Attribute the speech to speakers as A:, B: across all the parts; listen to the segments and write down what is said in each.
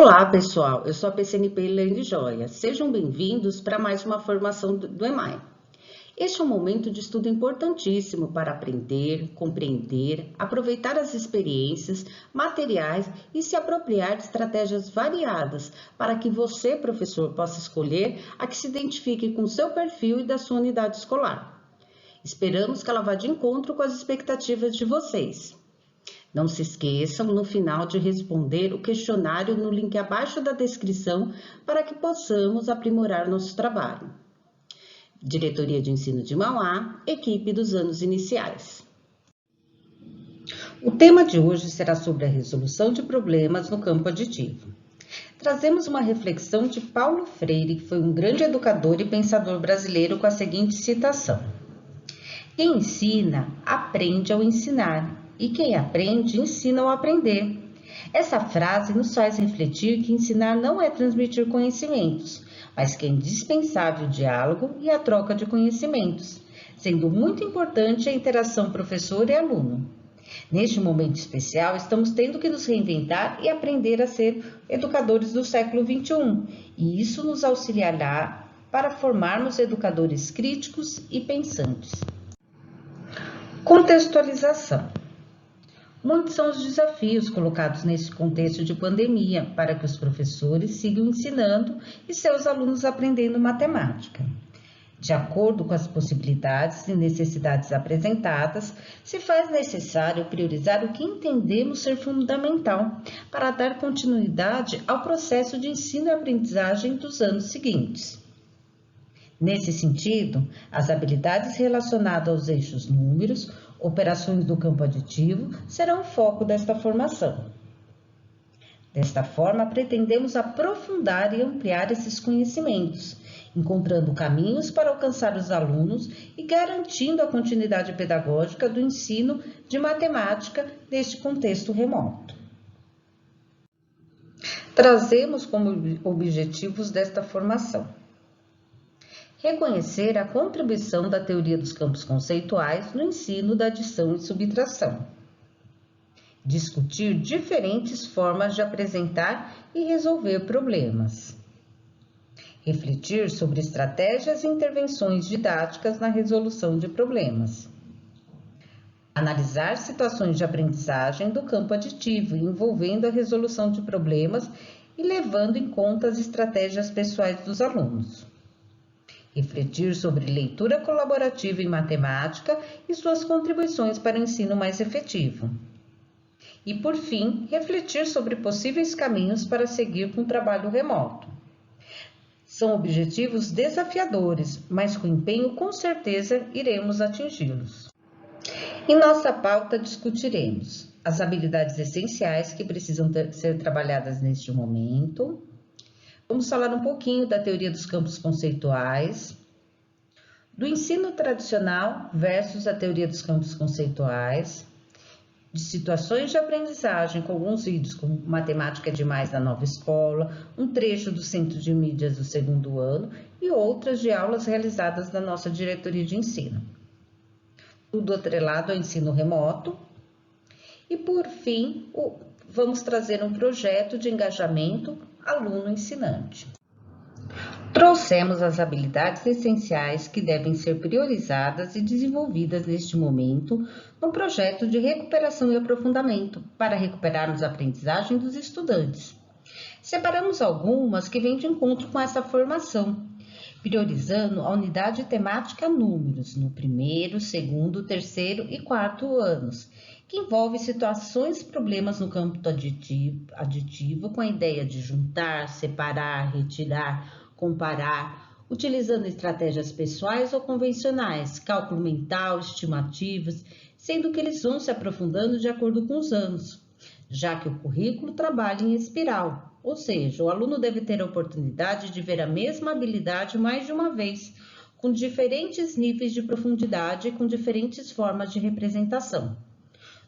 A: Olá, pessoal. Eu sou a PCNP Elaine Joia. Sejam bem-vindos para mais uma formação do EMAI. Este é um momento de estudo importantíssimo para aprender, compreender, aproveitar as experiências, materiais e se apropriar de estratégias variadas para que você, professor, possa escolher a que se identifique com o seu perfil e da sua unidade escolar. Esperamos que ela vá de encontro com as expectativas de vocês. Não se esqueçam, no final, de responder o questionário no link abaixo da descrição para que possamos aprimorar nosso trabalho. Diretoria de Ensino de Mauá, equipe dos anos iniciais. O tema de hoje será sobre a resolução de problemas no campo aditivo. Trazemos uma reflexão de Paulo Freire, que foi um grande educador e pensador brasileiro, com a seguinte citação: quem ensina, aprende ao ensinar. E quem aprende, ensina ao aprender. Essa frase nos faz refletir que ensinar não é transmitir conhecimentos, mas que é indispensável o diálogo e a troca de conhecimentos, sendo muito importante a interação professor e aluno. Neste momento especial, estamos tendo que nos reinventar e aprender a ser educadores do século XXI, e isso nos auxiliará para formarmos educadores críticos e pensantes. Contextualização. Muitos são os desafios colocados nesse contexto de pandemia para que os professores sigam ensinando e seus alunos aprendendo matemática. De acordo com as possibilidades e necessidades apresentadas, se faz necessário priorizar o que entendemos ser fundamental para dar continuidade ao processo de ensino e aprendizagem dos anos seguintes. Nesse sentido, as habilidades relacionadas aos eixos números, operações do campo aditivo, serão o foco desta formação. Desta forma, pretendemos aprofundar e ampliar esses conhecimentos, encontrando caminhos para alcançar os alunos e garantindo a continuidade pedagógica do ensino de matemática neste contexto remoto. Trazemos como objetivos desta formação: reconhecer a contribuição da teoria dos campos conceituais no ensino da adição e subtração. Discutir diferentes formas de apresentar e resolver problemas. Refletir sobre estratégias e intervenções didáticas na resolução de problemas. Analisar situações de aprendizagem do campo aditivo, envolvendo a resolução de problemas e levando em conta as estratégias pessoais dos alunos. Refletir sobre leitura colaborativa em matemática e suas contribuições para o ensino mais efetivo. E, por fim, refletir sobre possíveis caminhos para seguir com o trabalho remoto. São objetivos desafiadores, mas com empenho, com certeza, iremos atingi-los. Em nossa pauta, discutiremos as habilidades essenciais que precisam ser trabalhadas neste momento. Vamos falar um pouquinho da teoria dos campos conceituais, do ensino tradicional versus a teoria dos campos conceituais, de situações de aprendizagem com alguns vídeos como Matemática é Demais na Nova Escola, um trecho do Centro de Mídias do 2º ano e outras de aulas realizadas na nossa diretoria de ensino. Tudo atrelado ao ensino remoto. E, por fim, vamos trazer um projeto de engajamento aluno-ensinante. Trouxemos as habilidades essenciais que devem ser priorizadas e desenvolvidas neste momento no projeto de recuperação e aprofundamento para recuperarmos a aprendizagem dos estudantes. Separamos algumas que vêm de encontro com essa formação, priorizando a unidade temática números no 1º, 2º, 3º e 4º anos, que envolve situações e problemas no campo aditivo com a ideia de juntar, separar, retirar, comparar, utilizando estratégias pessoais ou convencionais, cálculo mental, estimativas, sendo que eles vão se aprofundando de acordo com os anos, já que o currículo trabalha em espiral, ou seja, o aluno deve ter a oportunidade de ver a mesma habilidade mais de uma vez, com diferentes níveis de profundidade e com diferentes formas de representação.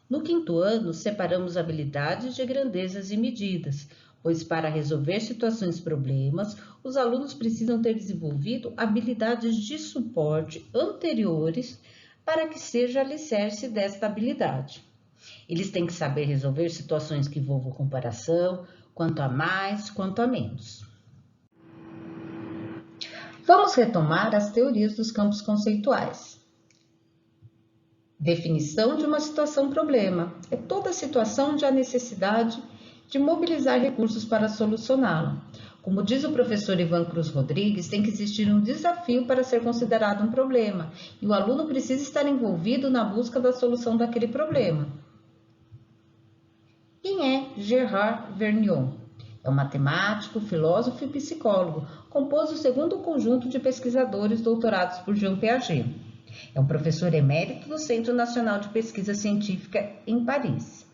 A: No 5º ano, separamos habilidades de grandezas e medidas, pois para resolver situações e problemas, os alunos precisam ter desenvolvido habilidades de suporte anteriores para que seja alicerce desta habilidade. Eles têm que saber resolver situações que envolvam comparação, quanto a mais, quanto a menos. Vamos retomar as teorias dos campos conceituais. Definição de uma situação-problema é toda situação onde há necessidade de mobilizar recursos para solucioná-la. Como diz o professor Ivan Cruz Rodrigues, tem que existir um desafio para ser considerado um problema, e o aluno precisa estar envolvido na busca da solução daquele problema. Quem é Gérard Vergniaud? É um matemático, filósofo e psicólogo. Compôs o segundo conjunto de pesquisadores doutorados por Jean Piaget. É um professor emérito do Centro Nacional de Pesquisa Científica em Paris.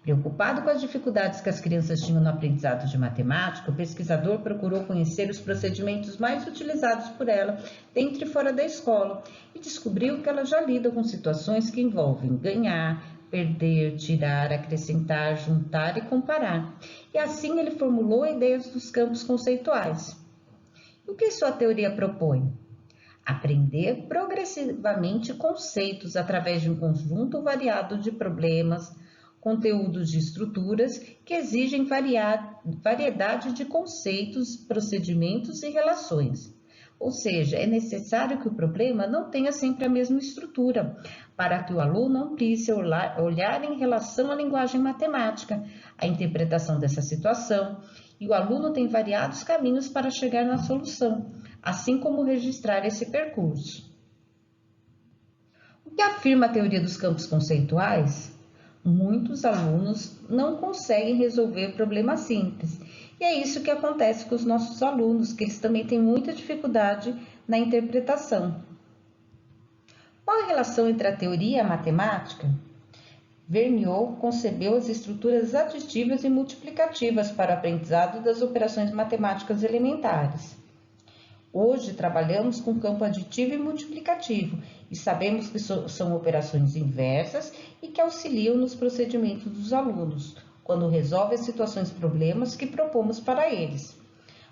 A: Preocupado com as dificuldades que as crianças tinham no aprendizado de matemática, o pesquisador procurou conhecer os procedimentos mais utilizados por ela dentro e fora da escola e descobriu que ela já lida com situações que envolvem ganhar, perder, tirar, acrescentar, juntar e comparar. E assim ele formulou a ideia dos campos conceituais. O que sua teoria propõe? Aprender progressivamente conceitos através de um conjunto variado de problemas, conteúdos de estruturas que exigem variedade de conceitos, procedimentos e relações. Ou seja, é necessário que o problema não tenha sempre a mesma estrutura, para que o aluno amplie seu olhar em relação à linguagem matemática, à interpretação dessa situação, e o aluno tem variados caminhos para chegar na solução, assim como registrar esse percurso. O que afirma a teoria dos campos conceituais? Muitos alunos não conseguem resolver problemas simples. E é isso que acontece com os nossos alunos, que eles também têm muita dificuldade na interpretação. Qual a relação entre a teoria e a matemática? Vergniaud concebeu as estruturas aditivas e multiplicativas para o aprendizado das operações matemáticas elementares. Hoje trabalhamos com campo aditivo e multiplicativo e sabemos que são operações inversas e que auxiliam nos procedimentos dos alunos, quando resolvem as situações problemas que propomos para eles.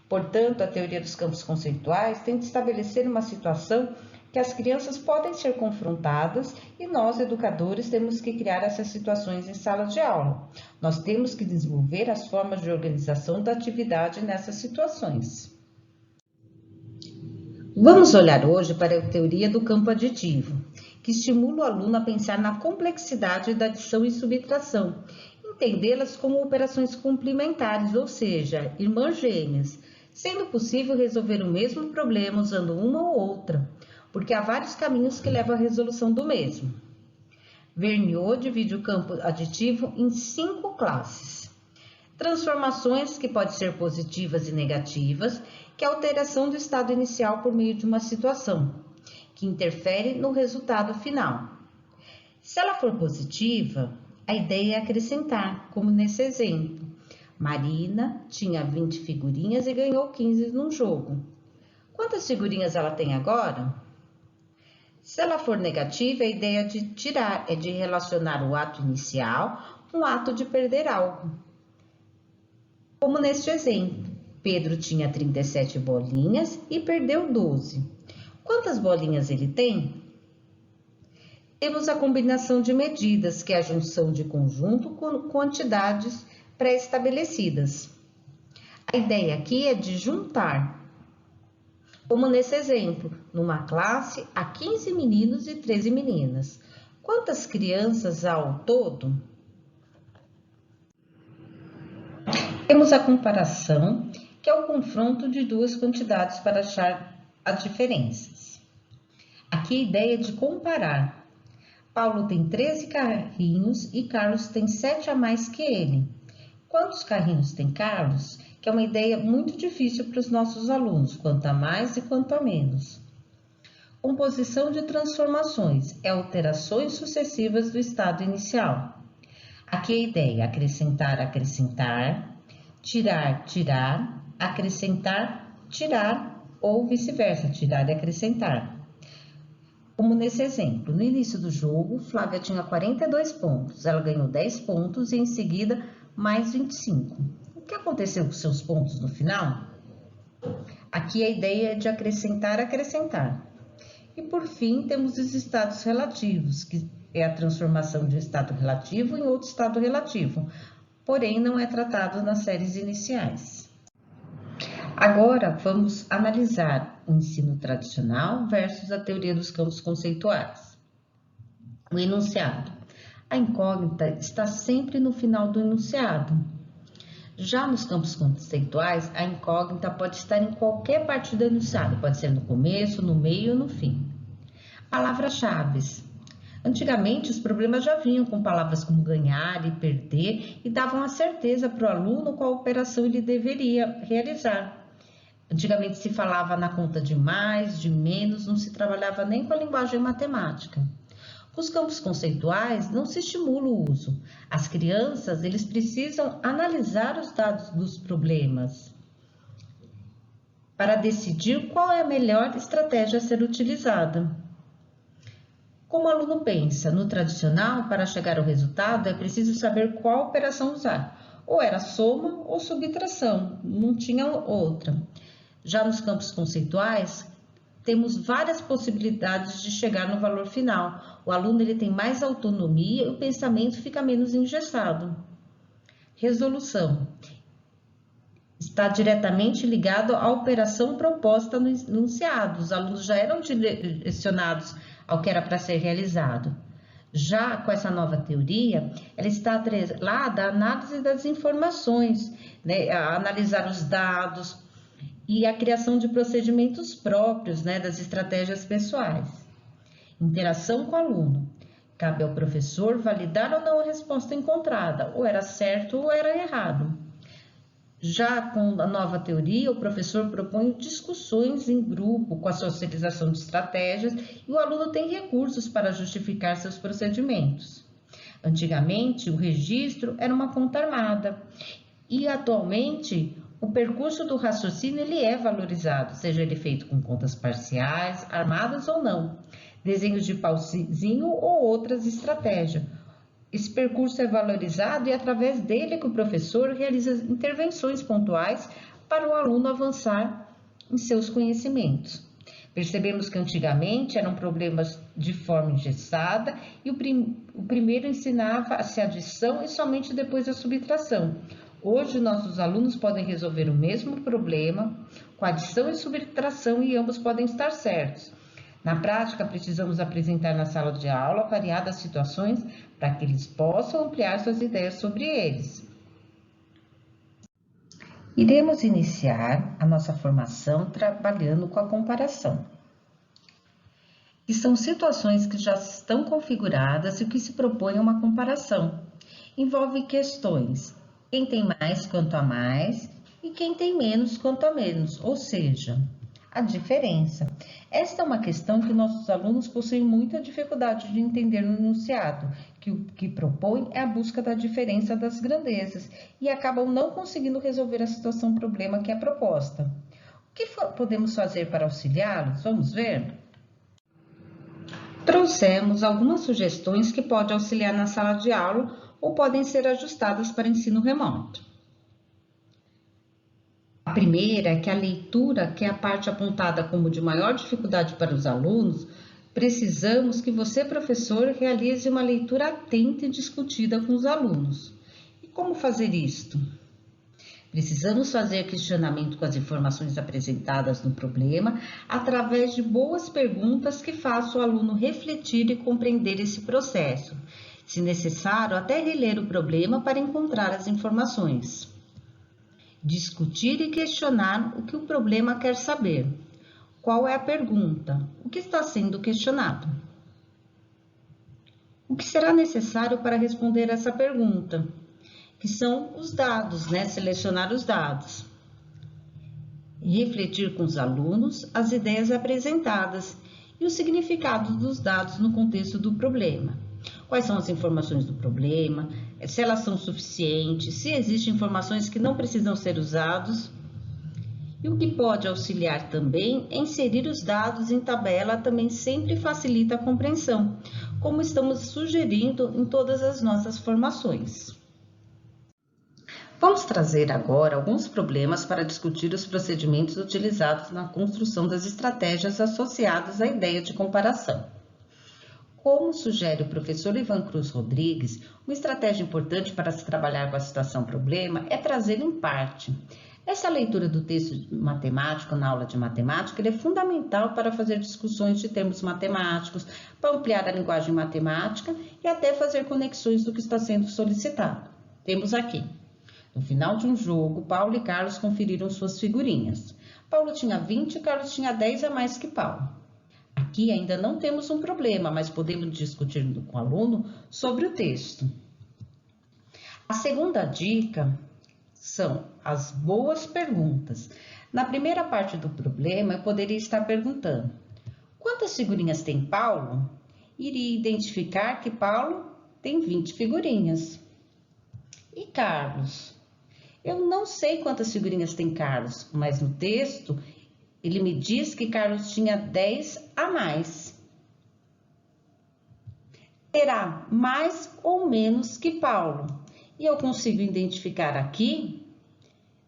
A: Portanto, a teoria dos campos conceituais tem de estabelecer uma situação que as crianças podem ser confrontadas e nós, educadores, temos que criar essas situações em sala de aula. Nós temos que desenvolver as formas de organização da atividade nessas situações. Vamos olhar hoje para a teoria do campo aditivo, que estimula o aluno a pensar na complexidade da adição e subtração, entendê-las como operações complementares, ou seja, irmãs gêmeas, sendo possível resolver o mesmo problema usando uma ou outra, porque há vários caminhos que levam à resolução do mesmo. Vergniaud divide o campo aditivo em 5 classes. Transformações, que podem ser positivas e negativas, que é a alteração do estado inicial por meio de uma situação, que interfere no resultado final. Se ela for positiva, a ideia é acrescentar, como nesse exemplo. Marina tinha 20 figurinhas e ganhou 15 num jogo. Quantas figurinhas ela tem agora? Se ela for negativa, a ideia de tirar é de relacionar o ato inicial com o ato de perder algo. Como neste exemplo, Pedro tinha 37 bolinhas e perdeu 12. Quantas bolinhas ele tem? Temos a combinação de medidas, que é a junção de conjunto com quantidades pré-estabelecidas. A ideia aqui é de juntar. Como nesse exemplo, numa classe há 15 meninos e 13 meninas. Quantas crianças há ao todo? Temos a comparação, que é o confronto de duas quantidades para achar as diferenças. Aqui a ideia é de comparar. Paulo tem 13 carrinhos e Carlos tem 7 a mais que ele. Quantos carrinhos tem Carlos? Que é uma ideia muito difícil para os nossos alunos, quanto a mais e quanto a menos. Composição de transformações é alterações sucessivas do estado inicial. Aqui a ideia é acrescentar, acrescentar, tirar, tirar, acrescentar, tirar ou vice-versa, tirar e acrescentar. Como nesse exemplo, no início do jogo, Flávia tinha 42 pontos, ela ganhou 10 pontos e em seguida mais 25. O que aconteceu com seus pontos no final? Aqui a ideia é de acrescentar, acrescentar. E por fim, temos os estados relativos, que é a transformação de estado relativo em outro estado relativo. porém não é tratado nas séries iniciais. Agora vamos analisar o ensino tradicional versus a teoria dos campos conceituais. O enunciado. A incógnita está sempre no final do enunciado. Já nos campos conceituais, a incógnita pode estar em qualquer parte do enunciado, pode ser no começo, no meio ou no fim. Palavras-chave. Antigamente, os problemas já vinham com palavras como ganhar e perder e davam a certeza para o aluno qual operação ele deveria realizar. Antigamente se falava na conta de mais, de menos, não se trabalhava nem com a linguagem matemática. Com os campos conceituais, não se estimula o uso. As crianças, eles precisam analisar os dados dos problemas para decidir qual é a melhor estratégia a ser utilizada. Como o aluno pensa? No tradicional, para chegar ao resultado, é preciso saber qual operação usar. Ou era soma ou subtração, não tinha outra. Já nos campos conceituais, temos várias possibilidades de chegar no valor final. O aluno ele tem mais autonomia e o pensamento fica menos engessado. Resolução. Está diretamente ligado à operação proposta no enunciado. Os alunos já eram direcionados ao que era para ser realizado. Já com essa nova teoria, ela está atrelada à análise das informações, né? A analisar os dados e a criação de procedimentos próprios, né? Das estratégias pessoais. Interação com o aluno. Cabe ao professor validar ou não a resposta encontrada, ou era certo ou era errado. Já com a nova teoria, o professor propõe discussões em grupo com a socialização de estratégias e o aluno tem recursos para justificar seus procedimentos. Antigamente, o registro era uma conta armada e atualmente o percurso do raciocínio ele é valorizado, seja ele feito com contas parciais, armadas ou não, desenhos de pauzinho ou outras estratégias. Esse percurso é valorizado e é através dele que o professor realiza intervenções pontuais para o aluno avançar em seus conhecimentos. Percebemos que antigamente eram problemas de forma engessada e o primeiro ensinava-se a adição e somente depois a subtração. Hoje, nossos alunos podem resolver o mesmo problema com adição e subtração e ambos podem estar certos. Na prática, precisamos apresentar na sala de aula variadas situações para que eles possam ampliar suas ideias sobre eles. Iremos iniciar a nossa formação trabalhando com a comparação. E são situações que já estão configuradas e o que se propõe é uma comparação. Envolve questões: quem tem mais quanto a mais e quem tem menos quanto a menos, ou seja, a diferença. Esta é uma questão que nossos alunos possuem muita dificuldade de entender no enunciado, que o que propõe é a busca da diferença das grandezas e acabam não conseguindo resolver a situação problema que é proposta. O que podemos fazer para auxiliá-los? Vamos ver? Trouxemos algumas sugestões que podem auxiliar na sala de aula ou podem ser ajustadas para ensino remoto. A primeira é que a leitura, que é a parte apontada como de maior dificuldade para os alunos, precisamos que você, professor, realize uma leitura atenta e discutida com os alunos. E como fazer isto? Precisamos fazer questionamento com as informações apresentadas no problema através de boas perguntas que façam o aluno refletir e compreender esse processo. Se necessário, até reler o problema para encontrar as informações. Discutir e questionar o que o problema quer saber. Qual é a pergunta? O que está sendo questionado? O que será necessário para responder essa pergunta? Que são os dados, né? Selecionar os dados. E refletir com os alunos as ideias apresentadas e o significado dos dados no contexto do problema. Quais são as informações do problema, se elas são suficientes, se existem informações que não precisam ser usadas. E o que pode auxiliar também é inserir os dados em tabela, também sempre facilita a compreensão, como estamos sugerindo em todas as nossas formações. Vamos trazer agora alguns problemas para discutir os procedimentos utilizados na construção das estratégias associadas à ideia de comparação. Como sugere o professor Ivan Cruz Rodrigues, uma estratégia importante para se trabalhar com a situação-problema é trazer em parte. Essa leitura do texto matemático na aula de matemática ele é fundamental para fazer discussões de termos matemáticos, para ampliar a linguagem matemática e até fazer conexões do que está sendo solicitado. Temos aqui. No final de um jogo, Paulo e Carlos conferiram suas figurinhas. Paulo tinha 20 e Carlos tinha 10 a mais que Paulo. Aqui ainda não temos um problema, mas podemos discutir com o aluno sobre o texto. A segunda dica são as boas perguntas. Na primeira parte do problema, eu poderia estar perguntando: quantas figurinhas tem Paulo? Iria identificar que Paulo tem 20 figurinhas. E Carlos? Eu não sei quantas figurinhas tem Carlos, mas no texto ele me diz que Carlos tinha 10 a mais. Terá mais ou menos que Paulo. E eu consigo identificar aqui,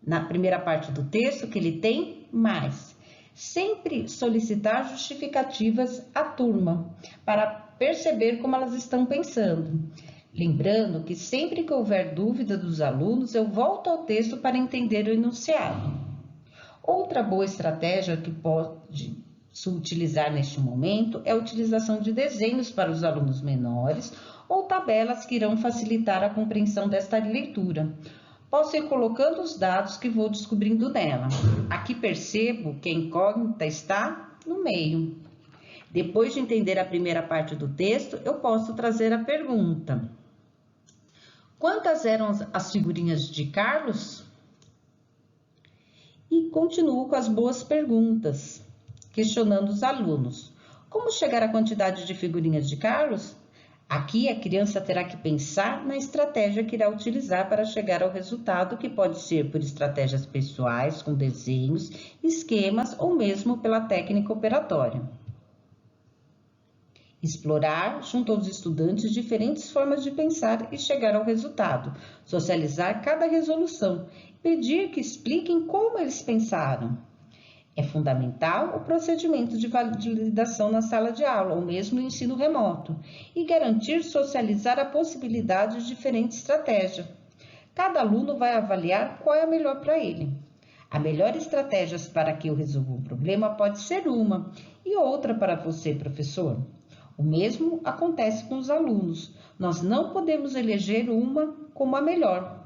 A: na primeira parte do texto, que ele tem mais. Sempre solicitar justificativas à turma, para perceber como elas estão pensando. Lembrando que sempre que houver dúvida dos alunos, eu volto ao texto para entender o enunciado. Outra boa estratégia que pode se utilizar neste momento é a utilização de desenhos para os alunos menores ou tabelas que irão facilitar a compreensão desta leitura. Posso ir colocando os dados que vou descobrindo nela. Aqui percebo que a incógnita está no meio. Depois de entender a primeira parte do texto, eu posso trazer a pergunta: quantas eram as figurinhas de Carlos? E continuo com as boas perguntas, questionando os alunos. Como chegar à quantidade de figurinhas de Carlos? Aqui a criança terá que pensar na estratégia que irá utilizar para chegar ao resultado, que pode ser por estratégias pessoais, com desenhos, esquemas ou mesmo pela técnica operatória. Explorar, junto aos estudantes, diferentes formas de pensar e chegar ao resultado. Socializar cada resolução. Pedir que expliquem como eles pensaram. É fundamental o procedimento de validação na sala de aula, ou mesmo no ensino remoto, e garantir socializar a possibilidade de diferentes estratégias. Cada aluno vai avaliar qual é a melhor para ele. A melhor estratégia para que eu resolva um problema pode ser uma, e outra para você, professor. O mesmo acontece com os alunos. Nós não podemos eleger uma como a melhor.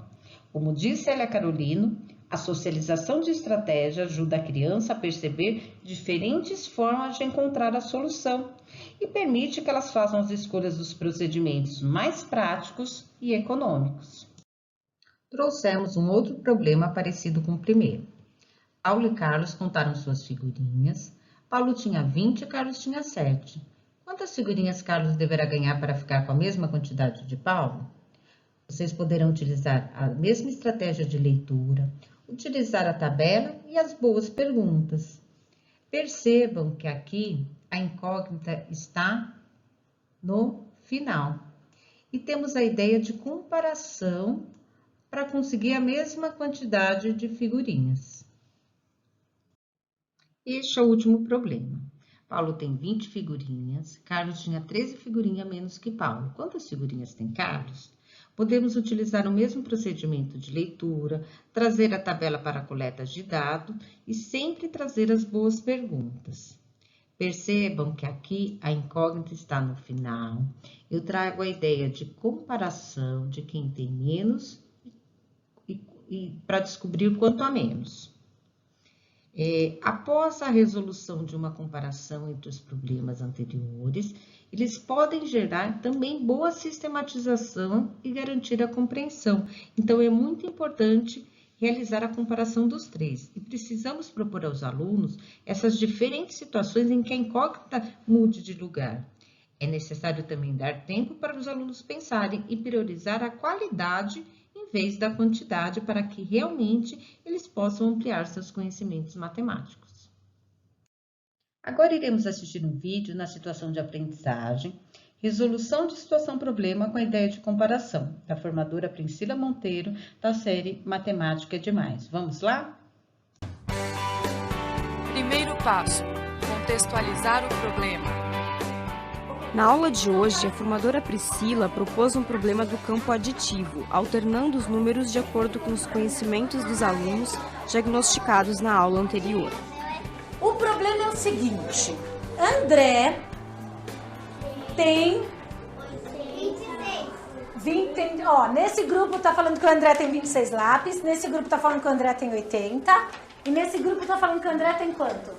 A: Como disse Célia Carolino, a socialização de estratégia ajuda a criança a perceber diferentes formas de encontrar a solução e permite que elas façam as escolhas dos procedimentos mais práticos e econômicos. Trouxemos um outro problema parecido com o primeiro. Paulo e Carlos contaram suas figurinhas. Paulo tinha 20 e Carlos tinha 7. Quantas figurinhas Carlos deverá ganhar para ficar com a mesma quantidade de Paulo? Vocês poderão utilizar a mesma estratégia de leitura, utilizar a tabela e as boas perguntas. Percebam que aqui a incógnita está no final. E temos a ideia de comparação para conseguir a mesma quantidade de figurinhas. Este é o último problema. Paulo tem 20 figurinhas, Carlos tinha 13 figurinhas menos que Paulo. Quantas figurinhas tem Carlos? Podemos utilizar o mesmo procedimento de leitura, trazer a tabela para a coleta de dados e sempre trazer as boas perguntas. Percebam que aqui a incógnita está no final. Eu trago a ideia de comparação de quem tem menos e para descobrir quanto a menos. Após a resolução de uma comparação entre os problemas anteriores, eles podem gerar também boa sistematização e garantir a compreensão. Então, é muito importante realizar a comparação dos três. E precisamos propor aos alunos essas diferentes situações em que a incógnita mude de lugar. É necessário também dar tempo para os alunos pensarem e priorizar a qualidade em vez da quantidade, para que realmente eles possam ampliar seus conhecimentos matemáticos. Agora iremos assistir um vídeo na situação de aprendizagem, resolução de situação-problema com a ideia de comparação, da formadora Priscila Monteiro, da série Matemática é Demais. Vamos lá?
B: Primeiro passo: contextualizar o problema.
C: Vou
B: Na aula de hoje, a formadora Priscila propôs um problema do campo aditivo, alternando os números de acordo com os conhecimentos dos alunos diagnosticados na aula anterior.
C: O problema é o seguinte: André tem 20, nesse grupo tá falando que o André tem 26 lápis, nesse grupo tá falando que o André tem 80, e nesse grupo tá falando que o André tem quanto?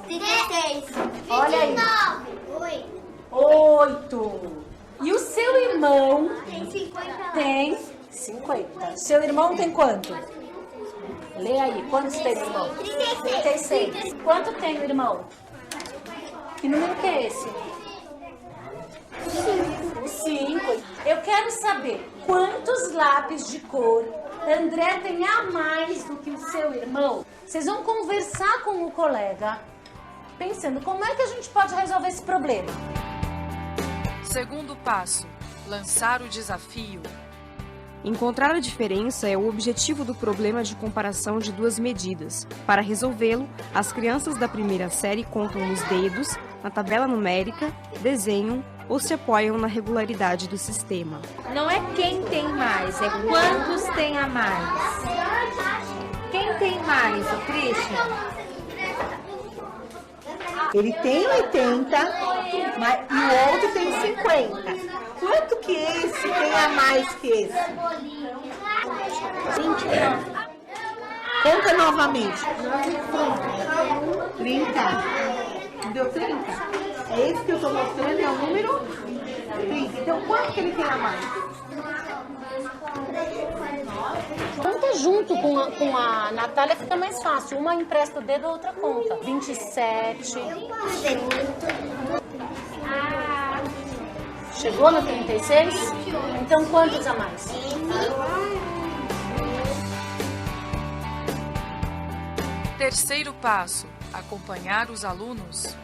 D: 16.
C: Olha aí.
D: 29.
C: 8. E o seu irmão
D: Tem 50.
C: tem 50. Seu irmão tem quanto? Lê aí, quantos tem o irmão? 36. Quanto tem o irmão? Que número que é esse? 5. Eu quero saber quantos lápis de cor André tem a mais do que o seu irmão. Vocês vão conversar com o colega, pensando como é que a gente pode resolver esse problema.
E: Segundo passo, lançar o desafio.
B: Encontrar a diferença é o objetivo do problema de comparação de duas medidas. Para resolvê-lo, as crianças da primeira série contam os dedos, na tabela numérica, desenham ou se apoiam na regularidade do sistema.
F: Não é quem tem mais, é quantos tem a mais. Quem tem mais, o Christian?
G: Ele tem 80 e o outro tem 50. Quanto que esse tem a mais que esse? 29. Conta novamente. 30. Deu 30? É esse que eu estou mostrando, é o número 30. Então, quanto que ele tem a mais?
C: Conta junto com a Natália, fica mais fácil. Uma empresta o dedo, a outra conta. 27. Chegou no 36? Então, quantos a mais?
E: Terceiro passo, acompanhar os alunos.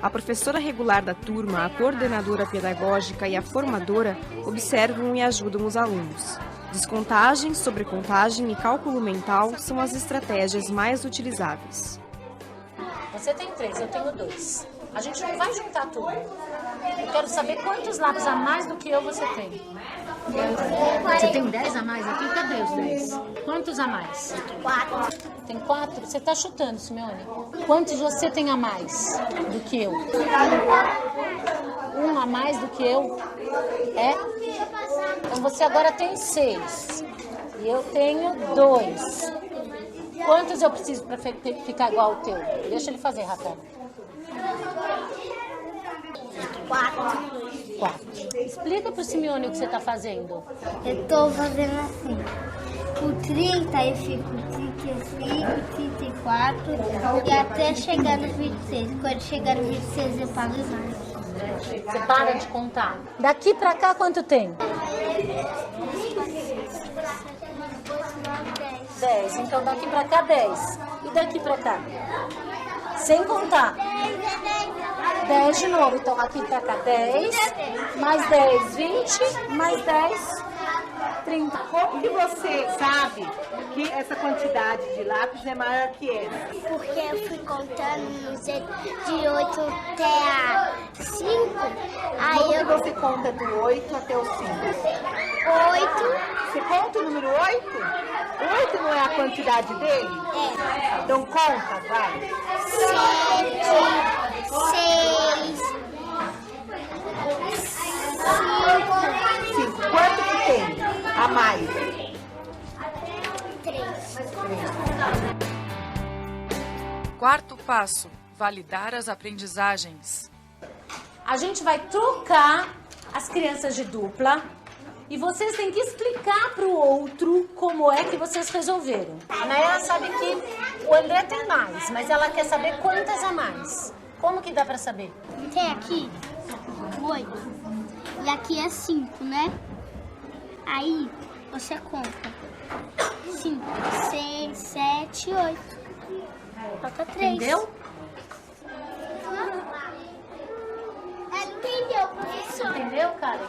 B: A professora regular da turma, a coordenadora pedagógica e a formadora observam e ajudam os alunos. Descontagem, sobrecontagem e cálculo mental são as estratégias mais utilizadas.
C: Você tem 3, eu tenho 2. A gente não vai juntar tudo. Eu quero saber quantos lápis a mais do que eu você tem. Você tem 10 a mais aqui? Cadê os 10? Quantos a mais?
D: 4.
C: Tem 4? Você está chutando, Simeone. Quantos você tem a mais do que eu? Um a mais do que eu? É? Então você agora tem 6. E eu tenho 2. Quantos eu preciso para ficar igual ao teu? Deixa ele fazer, Rafael. 4. Explica pro Simeone o que você está fazendo.
D: Eu tô fazendo assim. O 30 eu fico 35, 34 e até chegar no 26. Quando chegar no 26 eu pago mais.
C: Você para de contar. Daqui pra cá quanto tem? 10. Então daqui pra cá 10. E daqui pra cá? Sem contar. 10 de novo. Então aqui pra cá 10. Mais 10, 20. Mais 10, 30.
G: Como que você sabe que essa quantidade de lápis é maior que essa?
D: Porque eu fui contando de 8 até a 5. Aí eu...
G: Você conta do 8 até o 5.
D: 8.
G: Você conta o número 8? 8 não é a quantidade dele?
D: É.
G: Então conta, vai.
D: 7, 6,
G: 5. Quanto que tem a mais?
D: 3.
E: Quarto passo, validar as aprendizagens.
C: A gente vai trocar as crianças de dupla e vocês têm que explicar para o outro como é que vocês resolveram. A Nayara sabe que o André tem mais, mas ela quer saber quantas a mais. Como que dá para saber?
D: Tem aqui 8 e aqui é 5, né? Aí você conta 5, 6, 7, 8. Falta 3.
C: Entendeu?
D: Entendeu, professor?
C: Entendeu, cara?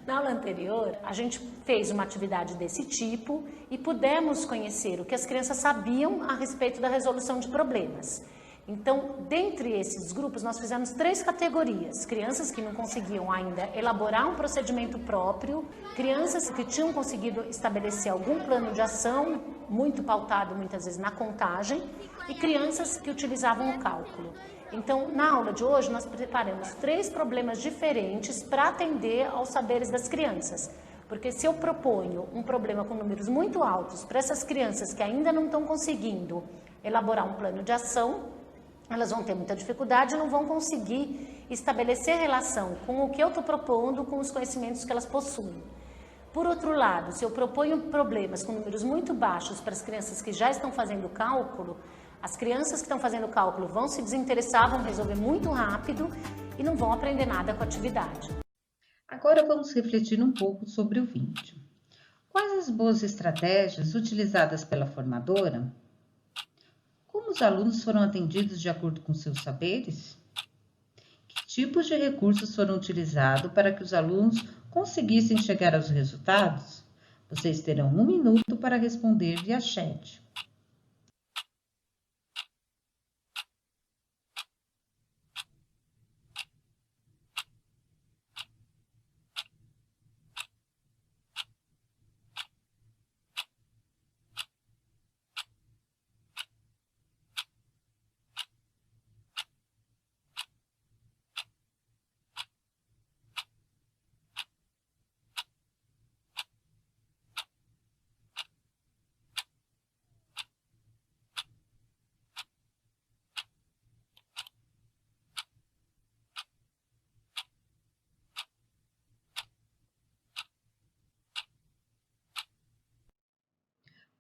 C: Na aula anterior, a gente fez uma atividade desse tipo e pudemos conhecer o que as crianças sabiam a respeito da resolução de problemas. Então, dentre esses grupos, nós fizemos 3 categorias. Crianças que não conseguiam ainda elaborar um procedimento próprio, crianças que tinham conseguido estabelecer algum plano de ação, muito pautado muitas vezes na contagem, e crianças que utilizavam o cálculo. Então, na aula de hoje, nós preparamos 3 problemas diferentes para atender aos saberes das crianças. Porque se eu proponho um problema com números muito altos para essas crianças que ainda não estão conseguindo elaborar um plano de ação, elas vão ter muita dificuldade e não vão conseguir estabelecer relação com o que eu estou propondo, com os conhecimentos que elas possuem. Por outro lado, se eu proponho problemas com números muito baixos para as crianças que já estão fazendo cálculo, as crianças que estão fazendo cálculo vão se desinteressar, vão resolver muito rápido e não vão aprender nada com a atividade.
A: Agora vamos refletir um pouco sobre o vídeo. Quais as boas estratégias utilizadas pela formadora? Como os alunos foram atendidos de acordo com seus saberes? Que tipos de recursos foram utilizados para que os alunos conseguissem chegar aos resultados? Vocês terão 1 minuto para responder via chat.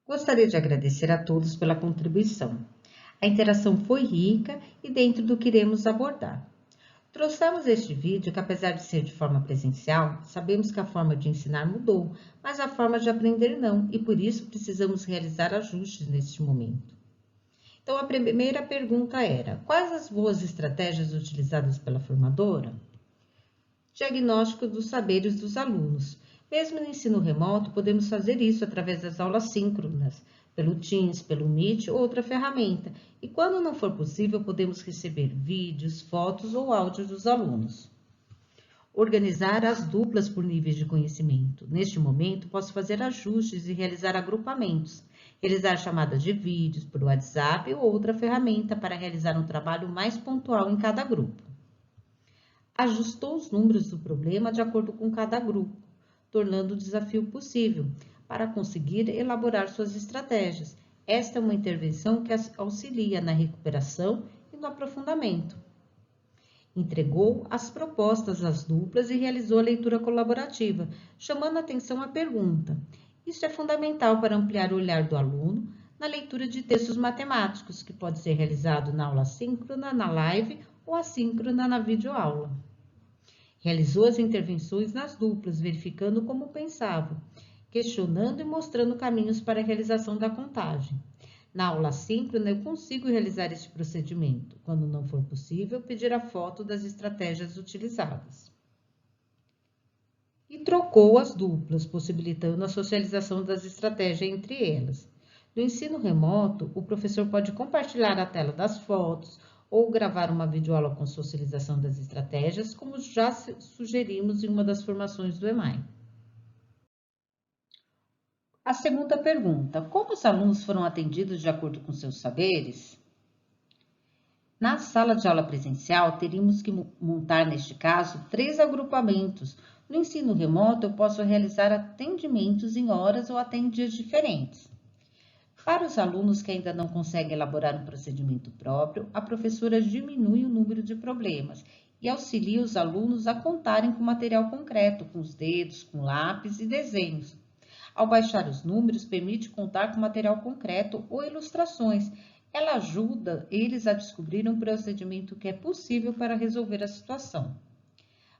A: Gostaria de agradecer a todos pela contribuição. A interação foi rica e dentro do que iremos abordar. Trouxemos este vídeo que, apesar de ser de forma presencial, sabemos que a forma de ensinar mudou, mas a forma de aprender não, e por isso precisamos realizar ajustes neste momento. Então, a primeira pergunta era: quais as boas estratégias utilizadas pela formadora? Diagnóstico dos saberes dos alunos. Mesmo no ensino remoto, podemos fazer isso através das aulas síncronas, pelo Teams, pelo Meet ou outra ferramenta. E quando não for possível, podemos receber vídeos, fotos ou áudios dos alunos. Organizar as duplas por níveis de conhecimento. Neste momento, posso fazer ajustes e realizar agrupamentos. Realizar chamadas de vídeos por WhatsApp ou outra ferramenta para realizar um trabalho mais pontual em cada grupo. Ajustou os números do problema de acordo com cada grupo, tornando o desafio possível, para conseguir elaborar suas estratégias. Esta é uma intervenção que auxilia na recuperação e no aprofundamento. Entregou as propostas às duplas e realizou a leitura colaborativa, chamando a atenção à pergunta. Isso é fundamental para ampliar o olhar do aluno na leitura de textos matemáticos, que pode ser realizado na aula síncrona, na live ou assíncrona na videoaula. Realizou as intervenções nas duplas, verificando como pensavam, questionando e mostrando caminhos para a realização da contagem. Na aula síncrona, eu consigo realizar este procedimento. Quando não for possível, pedir a foto das estratégias utilizadas. E trocou as duplas, possibilitando a socialização das estratégias entre elas. No ensino remoto, o professor pode compartilhar a tela das fotos, ou gravar uma videoaula com socialização das estratégias, como já sugerimos em uma das formações do EMAI. A segunda pergunta: como os alunos foram atendidos de acordo com seus saberes? Na sala de aula presencial, teríamos que montar, neste caso, 3 agrupamentos. No ensino remoto, eu posso realizar atendimentos em horas ou até em dias diferentes. Para os alunos que ainda não conseguem elaborar um procedimento próprio, a professora diminui o número de problemas e auxilia os alunos a contarem com material concreto, com os dedos, com lápis e desenhos. Ao baixar os números, permite contar com material concreto ou ilustrações. Ela ajuda eles a descobrir um procedimento que é possível para resolver a situação.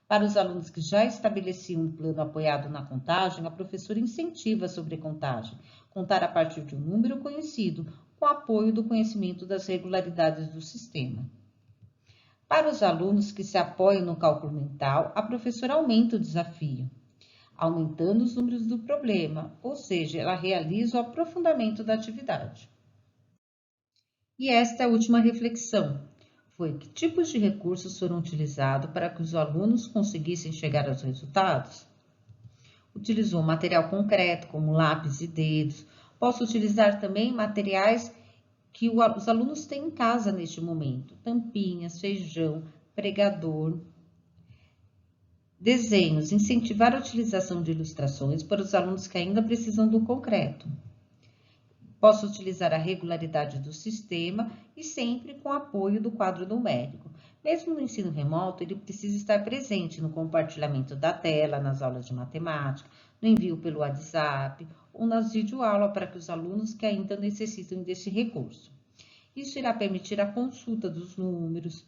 A: Para os alunos que já estabeleciam um plano apoiado na contagem, a professora incentiva a sobrecontagem, contar a partir de um número conhecido, com apoio do conhecimento das regularidades do sistema. Para os alunos que se apoiam no cálculo mental, a professora aumenta o desafio, aumentando os números do problema, ou seja, ela realiza o aprofundamento da atividade. E esta é a última reflexão. Foi que tipos de recursos foram utilizados para que os alunos conseguissem chegar aos resultados? Utilizou material concreto, como lápis e dedos. Posso utilizar também materiais que os alunos têm em casa neste momento. Tampinhas, feijão, pregador. Desenhos. Incentivar a utilização de ilustrações para os alunos que ainda precisam do concreto. Posso utilizar a regularidade do sistema e sempre com apoio do quadro numérico. Mesmo no ensino remoto, ele precisa estar presente no compartilhamento da tela, nas aulas de matemática, no envio pelo WhatsApp ou nas videoaulas para que os alunos que ainda necessitam desse recurso. Isso irá permitir a consulta dos números,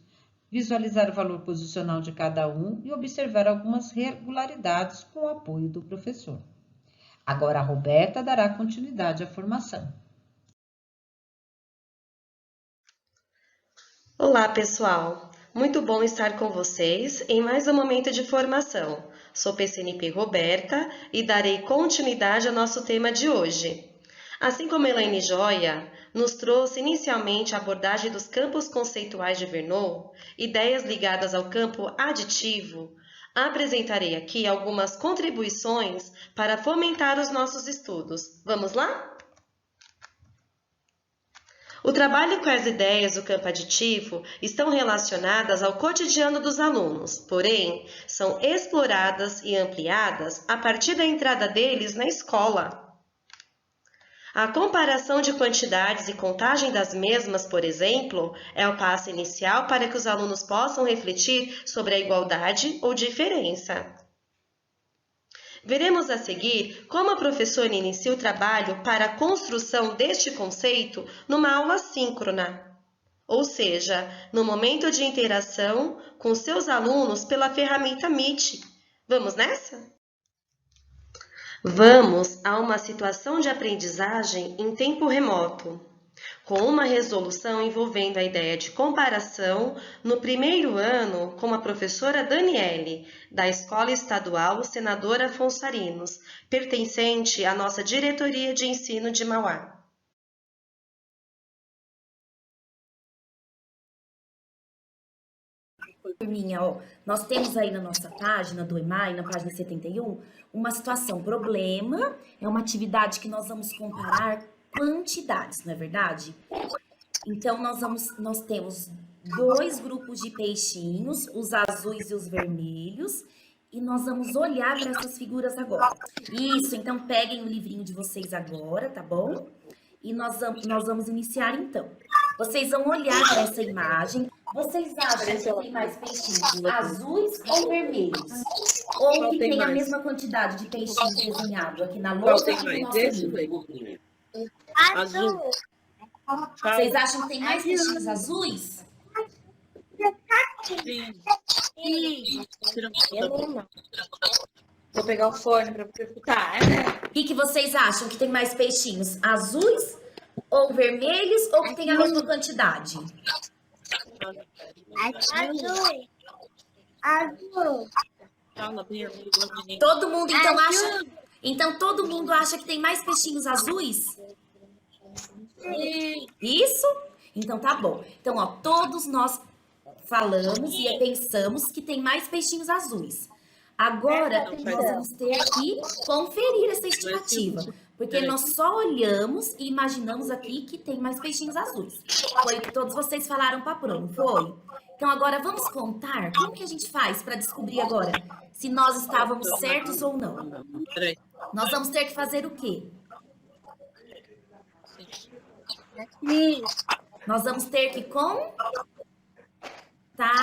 A: visualizar o valor posicional de cada um e observar algumas regularidades com o apoio do professor. Agora a Roberta dará continuidade à formação.
H: Olá, pessoal! Muito bom estar com vocês em mais um momento de formação. Sou PCNP Roberta e darei continuidade ao nosso tema de hoje. Assim como Elaine Joia nos trouxe inicialmente a abordagem dos campos conceituais de Vernon, ideias ligadas ao campo aditivo, apresentarei aqui algumas contribuições para fomentar os nossos estudos. Vamos lá? O trabalho com as ideias do campo aditivo estão relacionadas ao cotidiano dos alunos, porém, são exploradas e ampliadas a partir da entrada deles na escola. A comparação de quantidades e contagem das mesmas, por exemplo, é o passo inicial para que os alunos possam refletir sobre a igualdade ou diferença. Veremos a seguir como a professora inicia o trabalho para a construção deste conceito numa aula síncrona, ou seja, no momento de interação com seus alunos pela ferramenta Meet. Vamos nessa? Vamos a uma situação de aprendizagem em tempo remoto, com uma resolução envolvendo a ideia de comparação no primeiro ano com a professora Daniele, da Escola Estadual Senador Afonso Arinos, pertencente à nossa Diretoria de Ensino de Mauá.
I: Turminha, ó, nós temos aí na nossa página do EMAI, na página 71, uma situação problema, é uma atividade que nós vamos comparar quantidades, não é verdade? Então, nós temos dois grupos de peixinhos, os azuis e os vermelhos, e nós vamos olhar para essas figuras agora. Isso, então peguem o livrinho de vocês agora, tá bom? E nós vamos iniciar então. Vocês vão olhar para essa imagem. Vocês acham que tem mais peixinhos azuis ou vermelhos? Ou que tem a mesma quantidade de peixinhos desenhados aqui na lousa e no nosso livro?
D: Azul.
I: Vocês acham que tem mais peixinhos azuis?
F: Sim. Vou pegar o fone para você escutar.
I: O que vocês acham? Que tem mais peixinhos azuis ou vermelhos ou que tem a mesma quantidade?
D: Azul. Azul.
I: Todo mundo então acha... Então todo mundo acha que tem mais peixinhos azuis? Isso? Então tá bom. Então, ó, todos nós falamos e pensamos que tem mais peixinhos azuis. Agora, nós vamos ter que conferir essa estimativa, porque nós só olhamos e imaginamos aqui que tem mais peixinhos azuis. Foi o que todos vocês falaram para a Pro, não foi? Então, agora vamos contar. Como que a gente faz para descobrir agora se nós estávamos certos ou não? Nós vamos ter que fazer o quê? Nós vamos ter que contar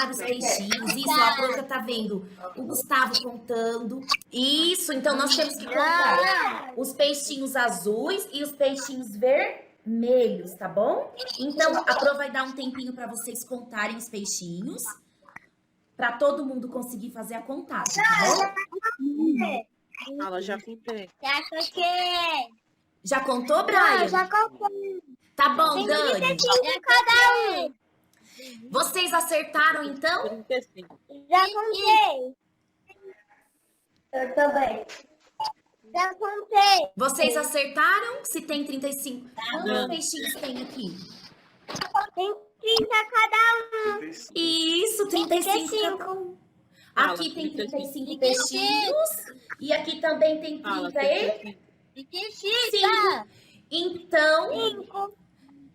I: os peixinhos. Isso, a Pro já tá vendo o Gustavo contando. Isso, então nós temos que contar os peixinhos azuis e os peixinhos vermelhos, tá bom? Então, a Pro vai dar um tempinho para vocês contarem os peixinhos, para todo mundo conseguir fazer a contagem, tá bom?
F: Fala, já contei.
D: Já contei.
I: Já contou, Brian?
D: Já contei.
I: Tá bom, Dani.
D: Cada um.
I: Vocês acertaram, então?
F: 35.
D: Já contei. Eu também. Já contei.
I: Vocês acertaram? Se tem 35. Quantos peixinhos tem aqui?
D: Tem 30 cada um.
I: Isso, 35 cada um. Aqui tem 35 peixinhos. E aqui também tem 35. Então,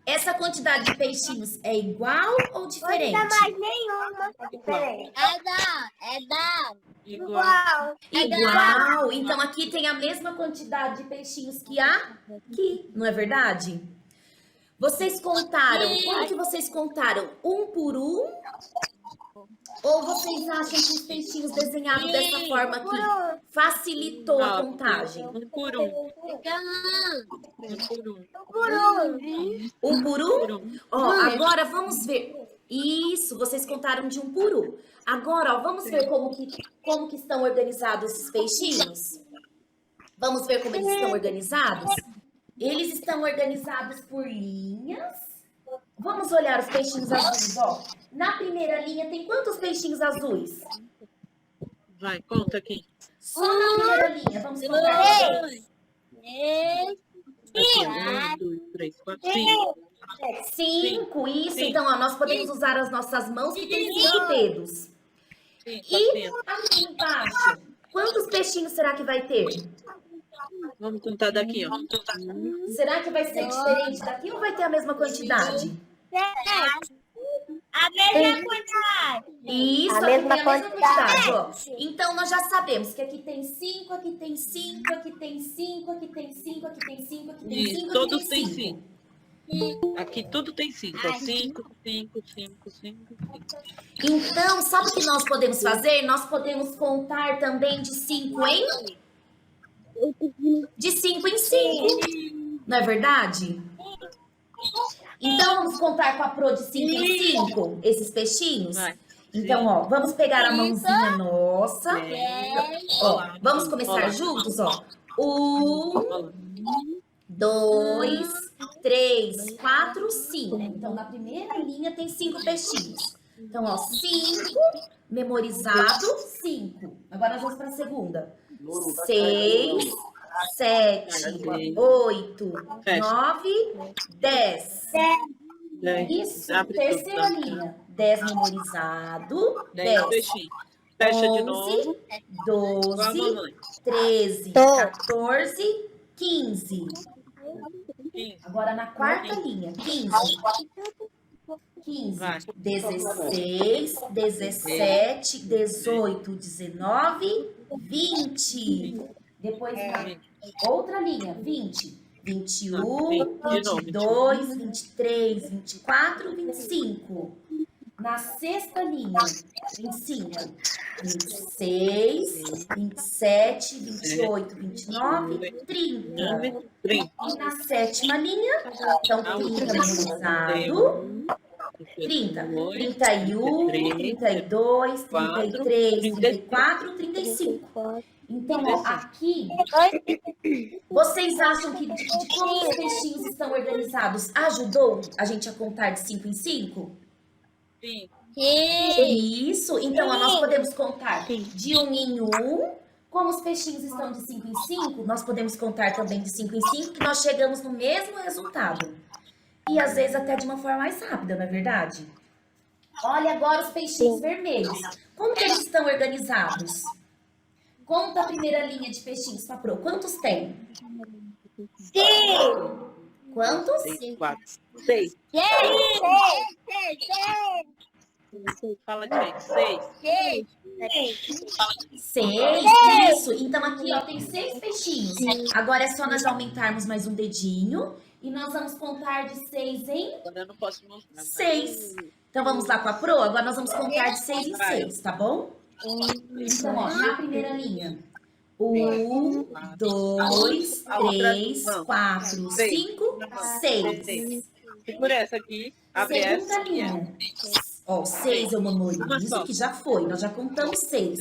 I: essa quantidade de peixinhos é igual ou diferente?
D: Não mais nenhuma. Diferente. Igual.
I: Igual. Então, aqui tem a mesma quantidade de peixinhos que aqui. Não é verdade? Vocês contaram. Como que vocês contaram? Um por um? Ou vocês acham que os peixinhos desenhados dessa forma aqui facilitou a contagem?
J: Um por um.
I: Um por um? Ó, agora vamos ver. Isso, vocês contaram de um por um. Agora, ó, vamos ver como que estão organizados esses peixinhos? Vamos ver como eles estão organizados? Eles estão organizados por linhas. Vamos olhar os peixinhos azuis, ó. Na primeira linha tem quantos peixinhos azuis?
J: Vai, conta aqui.
I: Só na primeira linha, vamos contar.
J: 1, 2, 3, 4, 5.
I: 5, isso. Então, ó, nós podemos usar as nossas mãos que tem 5 dedos. E aqui embaixo, quantos peixinhos será que vai ter?
J: Vamos contar daqui, ó.
I: Será que vai ser diferente daqui ou vai ter a mesma quantidade?
D: A mesma quantidade.
I: Isso,
D: A
I: aqui
D: mesma
I: tem a mesma
D: quantidade.
I: quantidade, ó. Então, nós já sabemos que aqui tem 5, aqui tem 5, aqui tem 5, aqui tem 5, aqui tem 5, aqui tem 5,
J: Isso,
I: aqui
J: todos
I: tem
J: têm
I: 5.
J: 5. Aqui tudo tem 5. 5, 5, 5, 5.
I: Então, sabe o que nós podemos fazer? Nós podemos contar também de 5 em? De 5 em 5. Não é verdade? Então, vamos contar com a Pro de 5 em 5, esses peixinhos?
J: Vai.
I: Então, ó, vamos pegar a mãozinha nossa. Ó, vamos começar juntos, ó. 1, 2, 3, 4, 5. Então, na primeira linha tem 5 peixinhos. Então, ó, 5, memorizado, 5. Agora nós vamos para a segunda. 6, 7, 8, 9, 10. Isso, terceira linha. 10 memorizado,
J: 10 peixinhos. Fecha de novo.
I: 12, 13, 14, 15. Agora na quarta linha, 15. 15, 16, 17, 18, 19, 20. Depois outra linha, 20. 21, 22, 23, 24, 25. Na sexta linha, 25, 26, 27, 28, 29, 30. E na sétima linha, então 30 memorizado, 30, 31, 32, 33, 34, 35. Então, ó, aqui, vocês acham que de como os peixinhos estão organizados ajudou a gente a contar de 5 em 5?
J: Sim.
I: Isso, então ó, nós podemos contar de 1 em 1. Como os peixinhos estão de 5 em 5, nós podemos contar também de 5 em 5, que nós chegamos no mesmo resultado. E às vezes até de uma forma mais rápida, não é verdade? Olha agora os peixinhos vermelhos. Como que eles estão organizados? Conta a primeira linha de peixinhos, Paprô. Quantos tem?
D: 5.
I: Quantos?
J: 4, 6.
D: 6.
J: Fala direito. 6.
I: 6, isso. Então aqui, ó, tem 6 peixinhos. Agora é só nós aumentarmos mais um dedinho e nós vamos contar de 6 em
J: Agora eu não posso mostrar.
I: 6. Então vamos lá com a Pro? Agora nós vamos contar de 6 em 6, tá bom? Então, ó, na primeira linha. 1, 2, 3, 4, 5, 6.
J: Segura essa aqui. Abre essa.
I: Segunda linha. Ó, 6 eu memorizo, que já foi. Nós já contamos 6.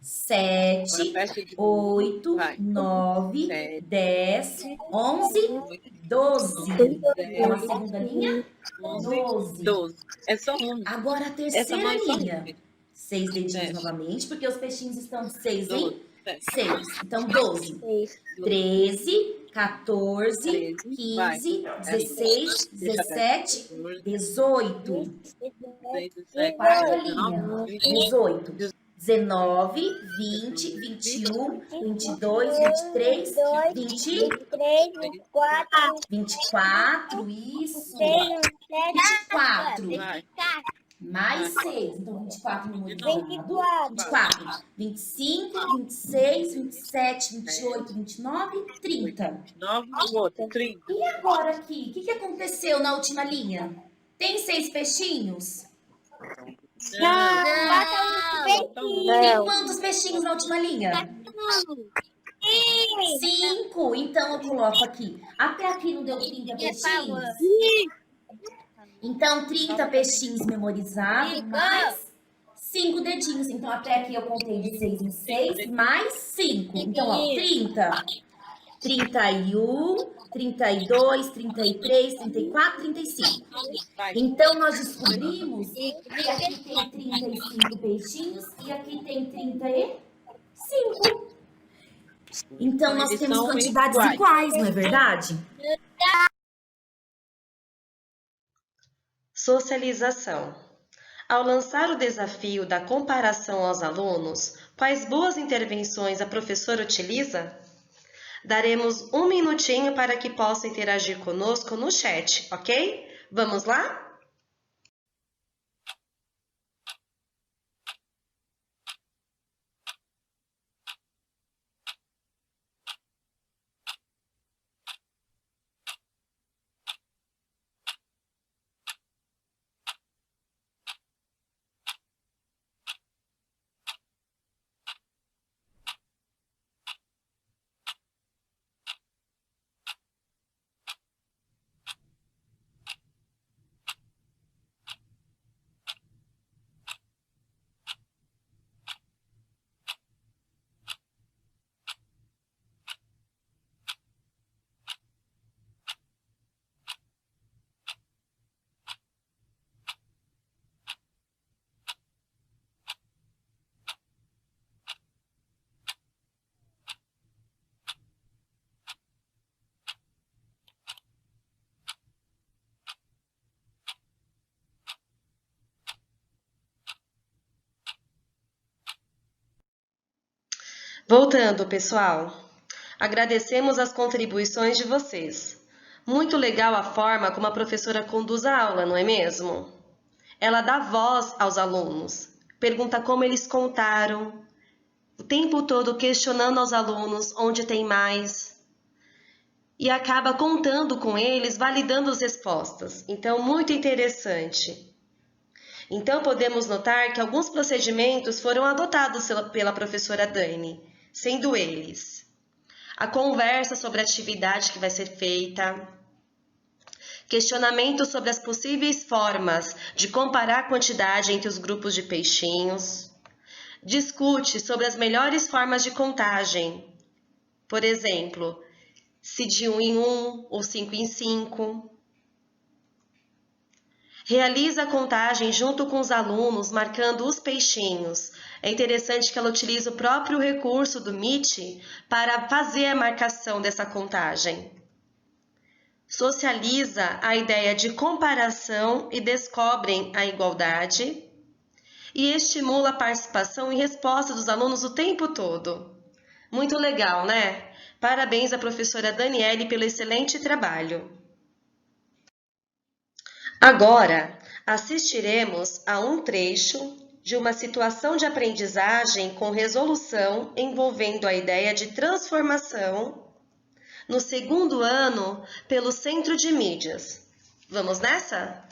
I: 7, 8, 9, 10, 11, 12. Então, a segunda linha, 12.
J: É só um.
I: Agora a terceira linha. 6 dedinhos novamente, porque os peixinhos estão de 6 em 6. Então, 12, 13, 14, 15, 16, 17, 18. Quarta linha. 18. 19, 20, 21, 22, 23, 24, isso. 24. Mais 6, então 24 no numerador. 24, 25, 26, 27, 28, 29, 30.
J: 29 no outro, 30.
I: E agora aqui, o que aconteceu na última linha? Tem 6 peixinhos? Tem quantos peixinhos na última linha? 5. Então eu coloco aqui. Até aqui não deu 30 peixinhos? Então 30 peixinhos memorizados, mais 5 dedinhos. Então até aqui eu contei de 6 em 6, mais 5. Então, ó, 30, 31, 32, 33, 34, 35. Então, nós descobrimos que aqui tem 35 peixinhos e aqui tem 35. Então, nós temos quantidades iguais, não é verdade?
H: Socialização. Ao lançar o desafio da comparação aos alunos, quais boas intervenções a professora utiliza? Daremos um minutinho para que possam interagir conosco no chat, ok? Vamos lá? Voltando, pessoal, agradecemos as contribuições de vocês. Muito legal a forma como a professora conduz a aula, não é mesmo? Ela dá voz aos alunos, pergunta como eles contaram, o tempo todo questionando aos alunos onde tem mais, e acaba contando com eles, validando as respostas. Então, muito interessante. Então, podemos notar que alguns procedimentos foram adotados pela professora Dani, sendo eles a conversa sobre a atividade que vai ser feita, questionamento sobre as possíveis formas de comparar a quantidade entre os grupos de peixinhos, discute sobre as melhores formas de contagem, por exemplo, se de 1 em 1 ou 5 em 5, realiza a contagem junto com os alunos, marcando os peixinhos. É interessante que ela utilize o próprio recurso do Meet para fazer a marcação dessa contagem. Socializa a ideia de comparação e descobrem a igualdade. E estimula a participação e resposta dos alunos o tempo todo. Muito legal, né? Parabéns à professora Daniele pelo excelente trabalho. Agora, assistiremos a um trecho de uma situação de aprendizagem com resolução envolvendo a ideia de transformação no segundo ano pelo Centro de Mídias. Vamos nessa?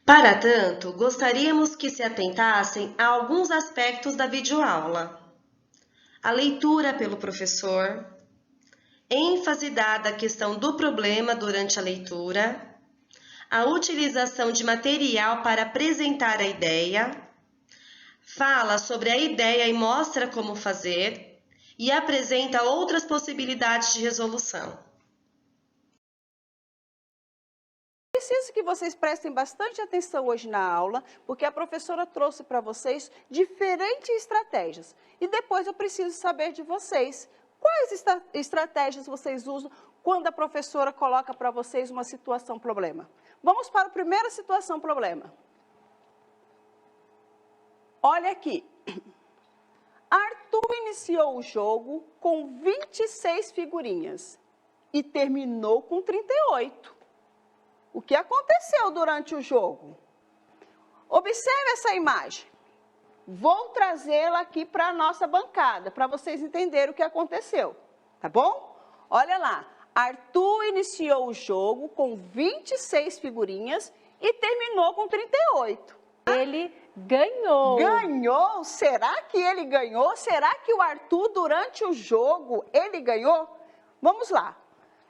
H: Para tanto, gostaríamos que se atentassem a alguns aspectos da videoaula. A leitura pelo professor, ênfase dada à questão do problema durante a leitura, a utilização de material para apresentar a ideia, fala sobre a ideia e mostra como fazer, e apresenta outras possibilidades de resolução.
K: Preciso que vocês prestem bastante atenção hoje na aula, porque a professora trouxe para vocês diferentes estratégias. E depois eu preciso saber de vocês, Quais estratégias vocês usam quando a professora coloca para vocês uma situação problema? Vamos para a primeira situação problema. Olha aqui. Arthur iniciou o jogo com 26 figurinhas e terminou com 38. O que aconteceu durante o jogo? Observe essa imagem. Vou trazê-la aqui para a nossa bancada, para vocês entenderem o que aconteceu, tá bom? Olha lá, Arthur iniciou o jogo com 26 figurinhas e terminou com 38.
F: Ele ganhou.
K: Ganhou? Será que ele ganhou? Será que o Arthur, durante o jogo, ele ganhou? Vamos lá.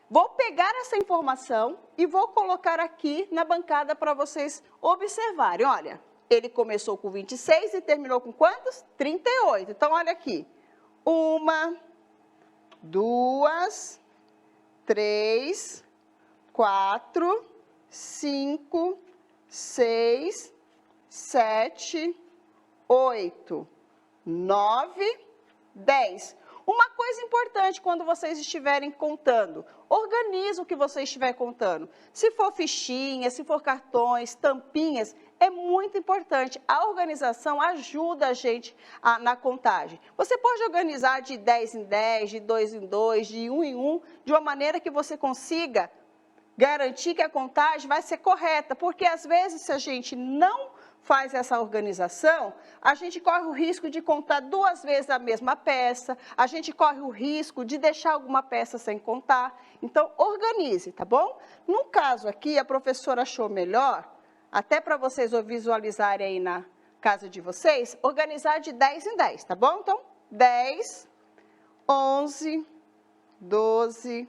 K: Vou pegar essa informação e vou colocar aqui na bancada para vocês observarem. Olha, ele começou com 26 e terminou com quantos? 38. Então, olha aqui. 1, 2, 3, 4, 5, 6, 7, 8, 9, 10. Uma coisa importante quando vocês estiverem contando, organize o que você estiver contando. Se for fichinha, se for cartões, tampinhas, é muito importante. A organização ajuda a gente na contagem. Você pode organizar de 10 em 10, de 2 em 2, de 1 em 1, de uma maneira que você consiga garantir que a contagem vai ser correta, porque às vezes se a gente não faz essa organização, a gente corre o risco de contar 2 vezes a mesma peça, a gente corre o risco de deixar alguma peça sem contar. Então, organize, tá bom? No caso aqui, a professora achou melhor, até para vocês visualizarem aí na casa de vocês, organizar de 10 em 10, tá bom? Então, 10, 11, 12,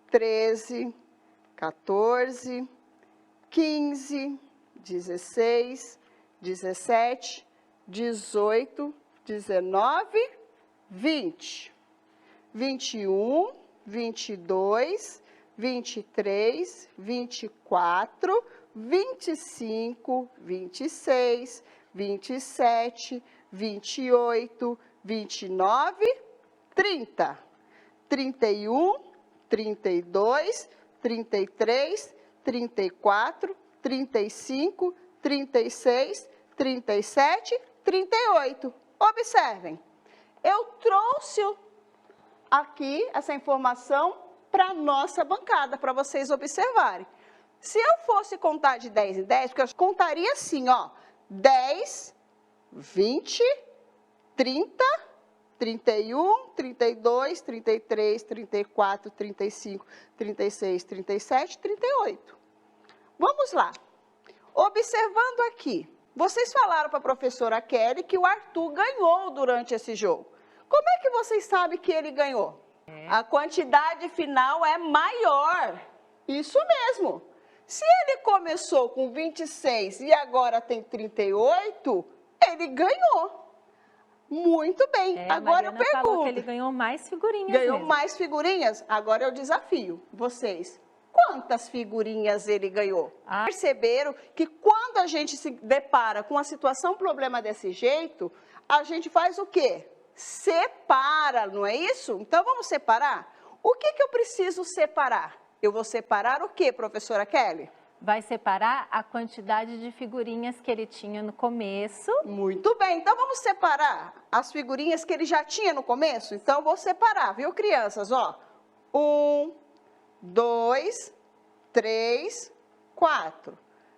K: 13, 14, 15, 16, 17, 18, 19, 20, 21, 22, 23, 24, 25, 26, 27, 28, 29, 30, 31, 32, 33, 34, 35, 36, 37, 38. Observem, eu trouxe aqui essa informação para a nossa bancada, para vocês observarem. Se eu fosse contar de 10 em 10, porque eu contaria assim, ó, 10, 20, 30, 31, 32, 33, 34, 35, 36, 37, 38. Vamos lá. Observando aqui, vocês falaram para a professora Kelly que o Arthur ganhou durante esse jogo. Como é que vocês sabem que ele ganhou? A quantidade final é maior. Isso mesmo. Se ele começou com 26 e agora tem 38, ele ganhou. Muito bem. Agora eu pergunto.
F: Falou que ele ganhou mais figurinhas.
K: Ganhou mais figurinhas? Agora eu desafio vocês. Quantas figurinhas ele ganhou? Perceberam que quando a gente se depara com uma situação, problema desse jeito, a gente faz o quê? Separa, não é isso? Então vamos separar? O que eu preciso separar? Eu vou separar o quê, professora Kelly?
F: Vai separar a quantidade de figurinhas que ele tinha no começo.
K: Muito bem, então vamos separar as figurinhas que ele já tinha no começo? Então eu vou separar, viu, crianças? Ó, 1, 2, 3, 4,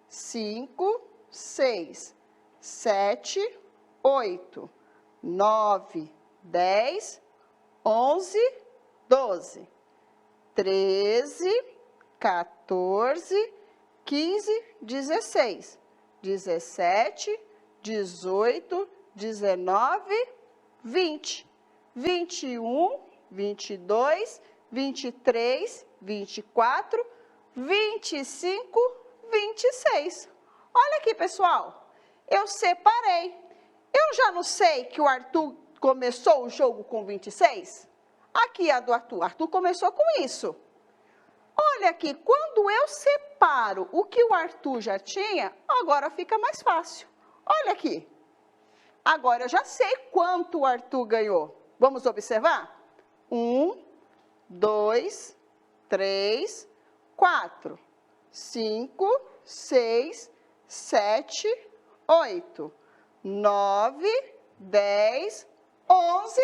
K: 5, 6, 7, 8, 9, 10, 11, 12, 13, 14, 15, 16, 17, 18, 19, 20, 21, 22, 23, 24, 25, 26. Olha aqui, pessoal. Eu separei. Eu já não sei que o Arthur começou o jogo com 26? Aqui a do Arthur. Arthur começou com isso. Olha aqui, quando eu separo o que o Arthur já tinha, agora fica mais fácil. Olha aqui. Agora eu já sei quanto o Arthur ganhou. Vamos observar? 1, 2, 3, 4, 5, 6, 7, 8, 9, 10, 11,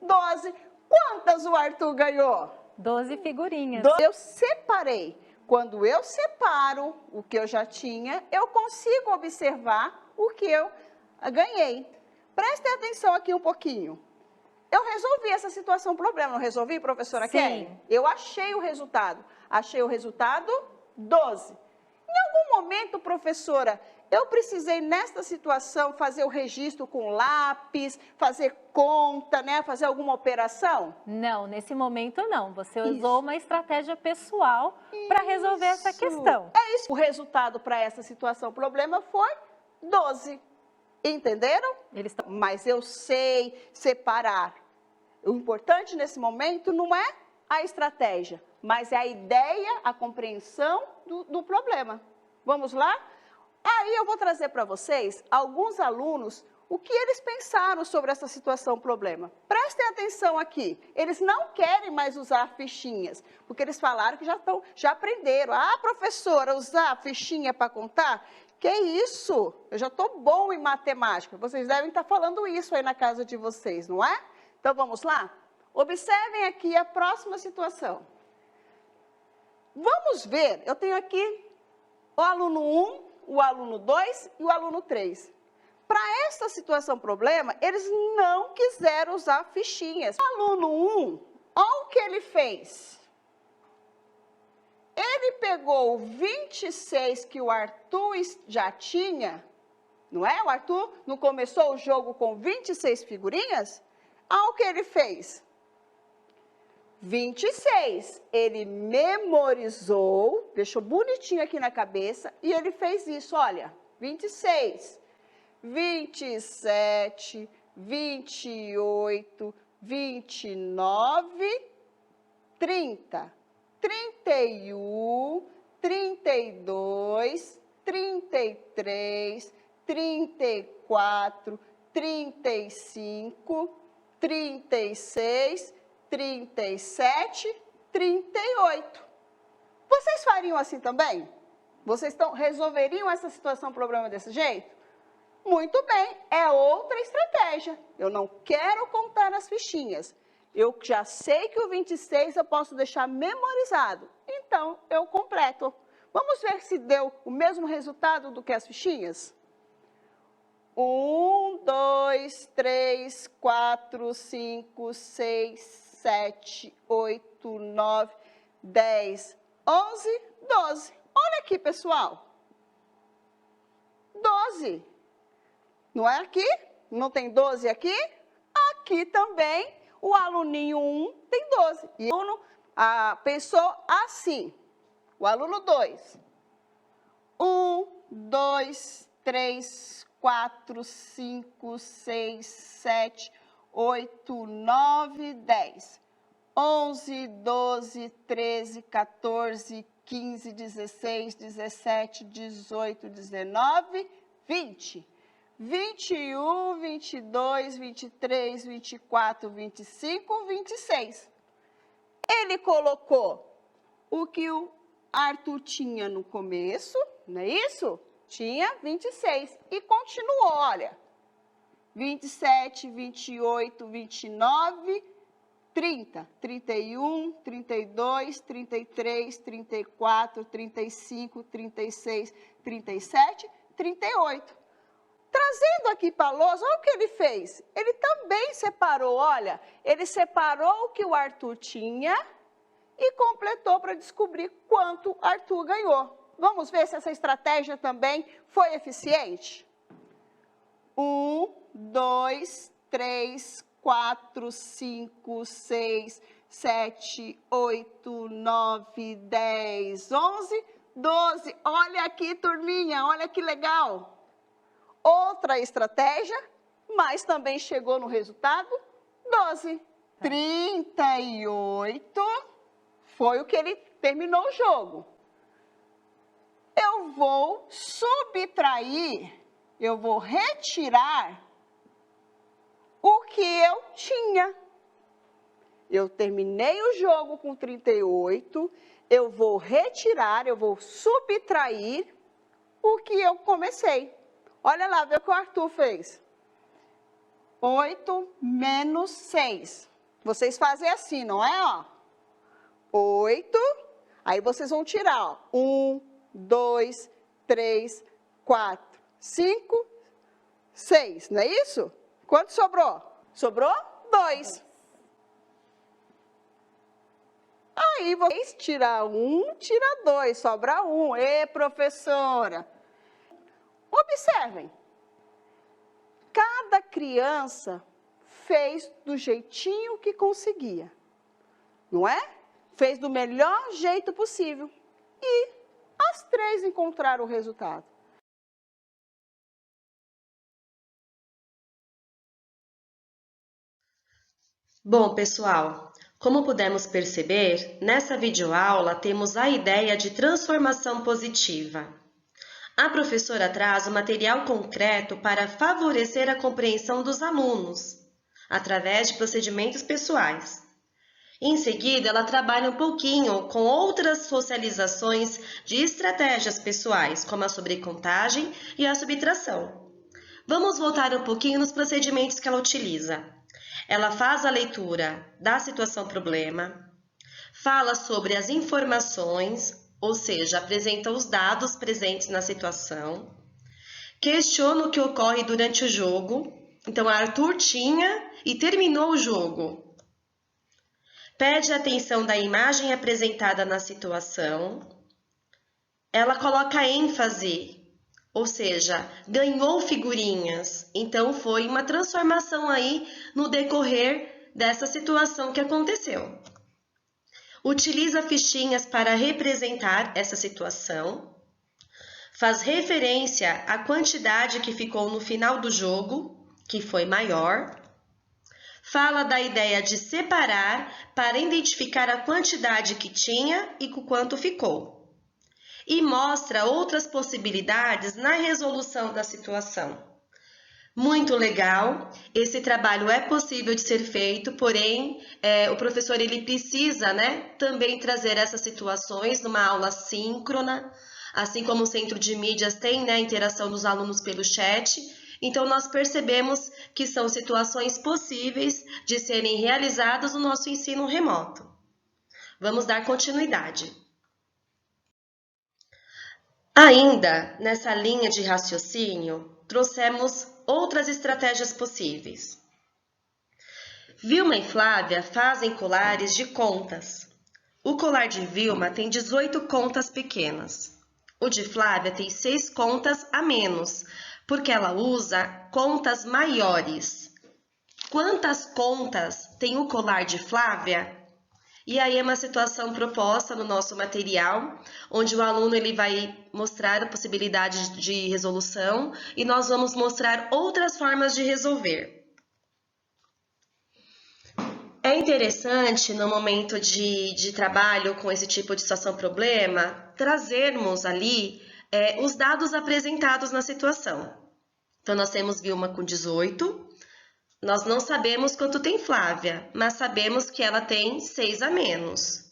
K: 12. Quantas o Arthur ganhou?
L: 12 figurinhas.
K: Eu separei. Quando eu separo o que eu já tinha, eu consigo observar o que eu ganhei. Prestem atenção aqui um pouquinho. Eu resolvi essa situação, problema. Não resolvi, professora Kelly? Eu achei o resultado. Achei o resultado 12. Em algum momento, professora, eu precisei, nesta situação, fazer o registro com lápis, fazer conta, né? Fazer alguma operação?
L: Não, nesse momento não. Você usou uma estratégia pessoal para resolver essa questão.
K: É isso. O resultado para essa situação, problema, foi 12. Entenderam? Mas eu sei separar. O importante nesse momento não é a estratégia, mas é a ideia, a compreensão do problema. Vamos lá? Aí eu vou trazer para vocês, alguns alunos, o que eles pensaram sobre essa situação problema. Prestem atenção aqui, eles não querem mais usar fichinhas, porque eles falaram que já aprenderam. Ah, professora, usar fichinha para contar? Que isso? Eu já estou bom em matemática. Vocês devem estar falando isso aí na casa de vocês, não é? Então vamos lá? Observem aqui a próxima situação. Vamos ver, eu tenho aqui o aluno 1, o aluno 2 e o aluno 3. Para essa situação problema, eles não quiseram usar fichinhas. O aluno 1, olha o que ele fez. Ele pegou o 26 que o Arthur já tinha, não é? O Arthur não começou o jogo com 26 figurinhas? Olha o que ele fez. 26, ele memorizou, deixou bonitinho aqui na cabeça, e ele fez isso, olha, 26, 27, 28, 29, 30, 31, 32, 33, 34, 35, 36, 37, 38. Vocês fariam assim também? Vocês resolveriam essa situação, problema desse jeito? Muito bem, é outra estratégia. Eu não quero contar as fichinhas. Eu já sei que o 26 eu posso deixar memorizado. Então, eu completo. Vamos ver se deu o mesmo resultado do que as fichinhas? 1, 2, 3, 4, 5, 6, 7, 8, 9, 10, 11, 12. Olha aqui, pessoal. 12. Não é aqui? Não tem 12 aqui? Aqui também, o aluninho 1 tem 12. E o aluno pensou assim. O aluno 2. 1, 2, 3, 4, 5, 6, 7, 8, 9, 10, 11, 12, 13, 14, 15, 16, 17, 18, 19, 20, 21, 22, 23, 24, 25, 26. Ele colocou o que o Arthur tinha no começo, não é isso? Tinha 26 e continuou, olha. 27, 28, 29, 30, 31, 32, 33, 34, 35, 36, 37, 38. Trazendo aqui para a lousa, olha o que ele fez. Ele também separou, olha, ele separou o que o Arthur tinha e completou para descobrir quanto Arthur ganhou. Vamos ver se essa estratégia também foi eficiente? 1, 2, 3, 4, 5, 6, 7, 8, 9, 10, 11, 12. Olha aqui, turminha, olha que legal. Outra estratégia, mas também chegou no resultado 12. 38 foi o que ele terminou o jogo. Eu vou subtrair, eu vou retirar o que eu tinha. Eu terminei o jogo com 38, eu vou retirar, eu vou subtrair o que eu comecei. Olha lá, vê o que o Arthur fez. 8 menos 6. Vocês fazem assim, não é? Ó. 8, aí vocês vão tirar, ó. 1, 2, 3, 4, 5, 6, não é isso? Quanto sobrou? Sobrou 2. Aí vocês tiram 1, tira 2, sobra 1. Ê, professora! Observem. Cada criança fez do jeitinho que conseguia, não é? Fez do melhor jeito possível. E as 3 encontraram o resultado.
H: Bom, pessoal, como pudemos perceber, nessa videoaula temos a ideia de transformação positiva. A professora traz o material concreto para favorecer a compreensão dos alunos, através de procedimentos pessoais. Em seguida, ela trabalha um pouquinho com outras socializações de estratégias pessoais, como a sobrecontagem e a subtração. Vamos voltar um pouquinho nos procedimentos que ela utiliza. Ela faz a leitura da situação-problema, fala sobre as informações, ou seja, apresenta os dados presentes na situação, questiona o que ocorre durante o jogo. Então, Arthur tinha e terminou o jogo. Pede atenção da imagem apresentada na situação. Ela coloca ênfase, ou seja, ganhou figurinhas. Então, foi uma transformação aí no decorrer dessa situação que aconteceu. Utiliza fichinhas para representar essa situação. Faz referência à quantidade que ficou no final do jogo, que foi maior. Fala da ideia de separar para identificar a quantidade que tinha e o quanto ficou. E mostra outras possibilidades na resolução da situação. Muito legal, esse trabalho é possível de ser feito, porém, o professor ele precisa, também trazer essas situações numa aula síncrona, assim como o Centro de Mídias tem, a interação dos alunos pelo chat. Então, nós percebemos que são situações possíveis de serem realizadas no nosso ensino remoto. Vamos dar continuidade. Ainda nessa linha de raciocínio, trouxemos outras estratégias possíveis. Vilma e Flávia fazem colares de contas. O colar de Vilma tem 18 contas pequenas. O de Flávia tem 6 contas a menos, porque ela usa contas maiores. Quantas contas tem o colar de Flávia? E aí é uma situação proposta no nosso material, onde o aluno ele vai mostrar a possibilidade de resolução e nós vamos mostrar outras formas de resolver. É interessante, no momento de trabalho com esse tipo de situação-problema, trazermos ali os dados apresentados na situação. Então, nós temos Vilma com 18. Nós não sabemos quanto tem Flávia, mas sabemos que ela tem 6 a menos.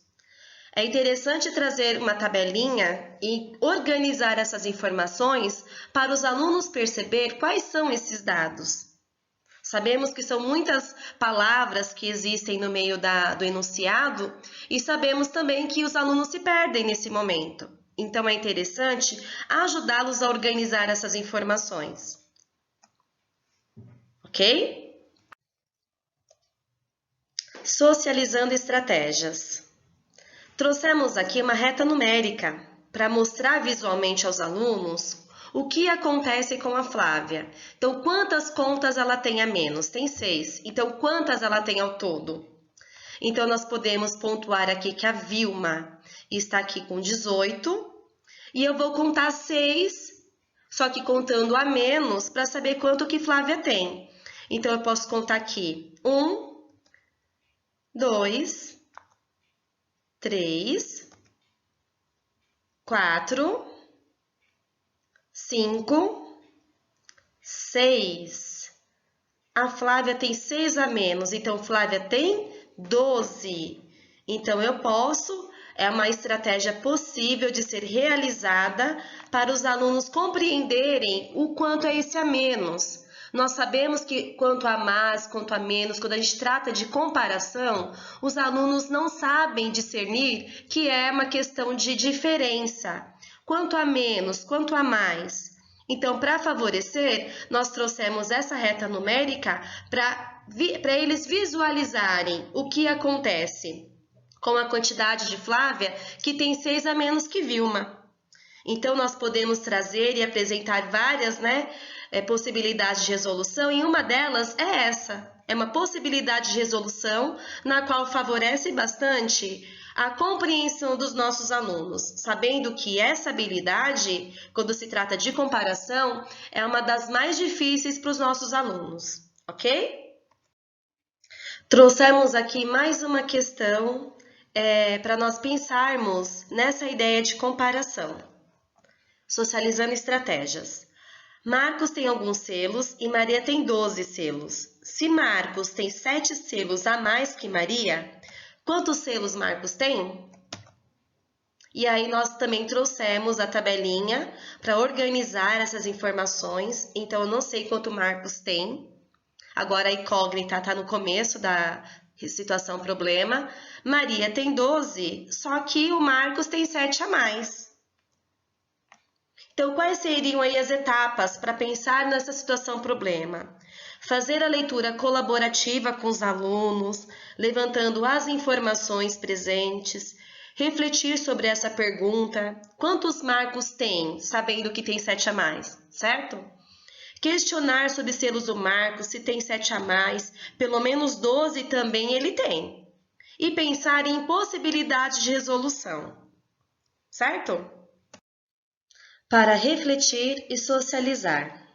H: É interessante trazer uma tabelinha e organizar essas informações para os alunos perceber quais são esses dados. Sabemos que são muitas palavras que existem no meio do enunciado e sabemos também que os alunos se perdem nesse momento. Então, é interessante ajudá-los a organizar essas informações. Ok? Socializando estratégias. Trouxemos aqui uma reta numérica para mostrar visualmente aos alunos o que acontece com a Flávia. Então, quantas contas ela tem a menos? Tem 6. Então, quantas ela tem ao todo? Então, nós podemos pontuar aqui que a Vilma está aqui com 18 e eu vou contar 6, só que contando a menos para saber quanto que Flávia tem. Então, eu posso contar aqui 1, 2, 3, 4, 5, 6. A Flávia tem 6 a menos, então Flávia tem 12. Então, é uma estratégia possível de ser realizada para os alunos compreenderem o quanto é esse a menos. Nós sabemos que quanto a mais, quanto a menos, quando a gente trata de comparação, os alunos não sabem discernir que é uma questão de diferença. Quanto a menos, quanto a mais. Então, para favorecer, nós trouxemos essa reta numérica para eles visualizarem o que acontece com a quantidade de Flávia, que tem 6 a menos que Vilma. Então, nós podemos trazer e apresentar várias, possibilidades de resolução, e uma delas é essa. É uma possibilidade de resolução na qual favorece bastante a compreensão dos nossos alunos, sabendo que essa habilidade, quando se trata de comparação, é uma das mais difíceis para os nossos alunos, ok? Trouxemos aqui mais uma questão para nós pensarmos nessa ideia de comparação, socializando estratégias. Marcos tem alguns selos e Maria tem 12 selos. Se Marcos tem 7 selos a mais que Maria, quantos selos Marcos tem? E aí nós também trouxemos a tabelinha para organizar essas informações. Então, eu não sei quanto Marcos tem. Agora a incógnita está no começo da situação problema. Maria tem 12, só que o Marcos tem 7 a mais. Então, quais seriam aí as etapas para pensar nessa situação problema? Fazer a leitura colaborativa com os alunos, levantando as informações presentes, refletir sobre essa pergunta, quantos Marcos tem, sabendo que tem 7 a mais, certo? Questionar sobre selos do Marcos, se tem 7 a mais, pelo menos 12 também ele tem. E pensar em possibilidades de resolução, certo? Para refletir e socializar.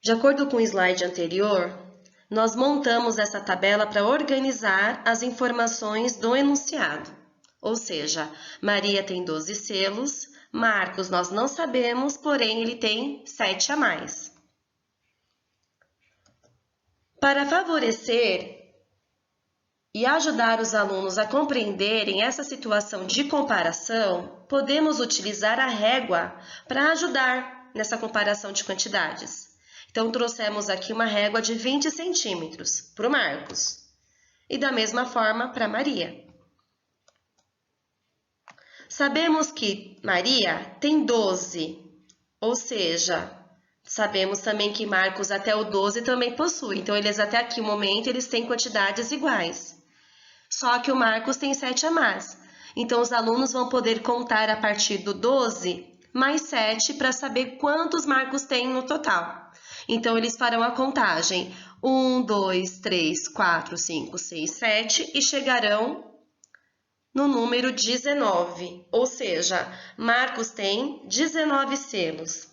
H: De acordo com o slide anterior, nós montamos essa tabela para organizar as informações do enunciado. Ou seja, Maria tem 12 selos, Marcos nós não sabemos, porém ele tem 7 a mais. Para favorecer e ajudar os alunos a compreenderem essa situação de comparação, podemos utilizar a régua para ajudar nessa comparação de quantidades. Então, trouxemos aqui uma régua de 20 centímetros para o Marcos e da mesma forma para Maria. Sabemos que Maria tem 12, ou seja, sabemos também que Marcos até o 12 também possui. Então, eles até aqui, o momento, eles têm quantidades iguais. Só que o Marcos tem 7 a mais. Então, os alunos vão poder contar a partir do 12 mais 7 para saber quantos Marcos tem no total. Então, eles farão a contagem 1, 2, 3, 4, 5, 6, 7 e chegarão no número 19. Ou seja, Marcos tem 19 selos.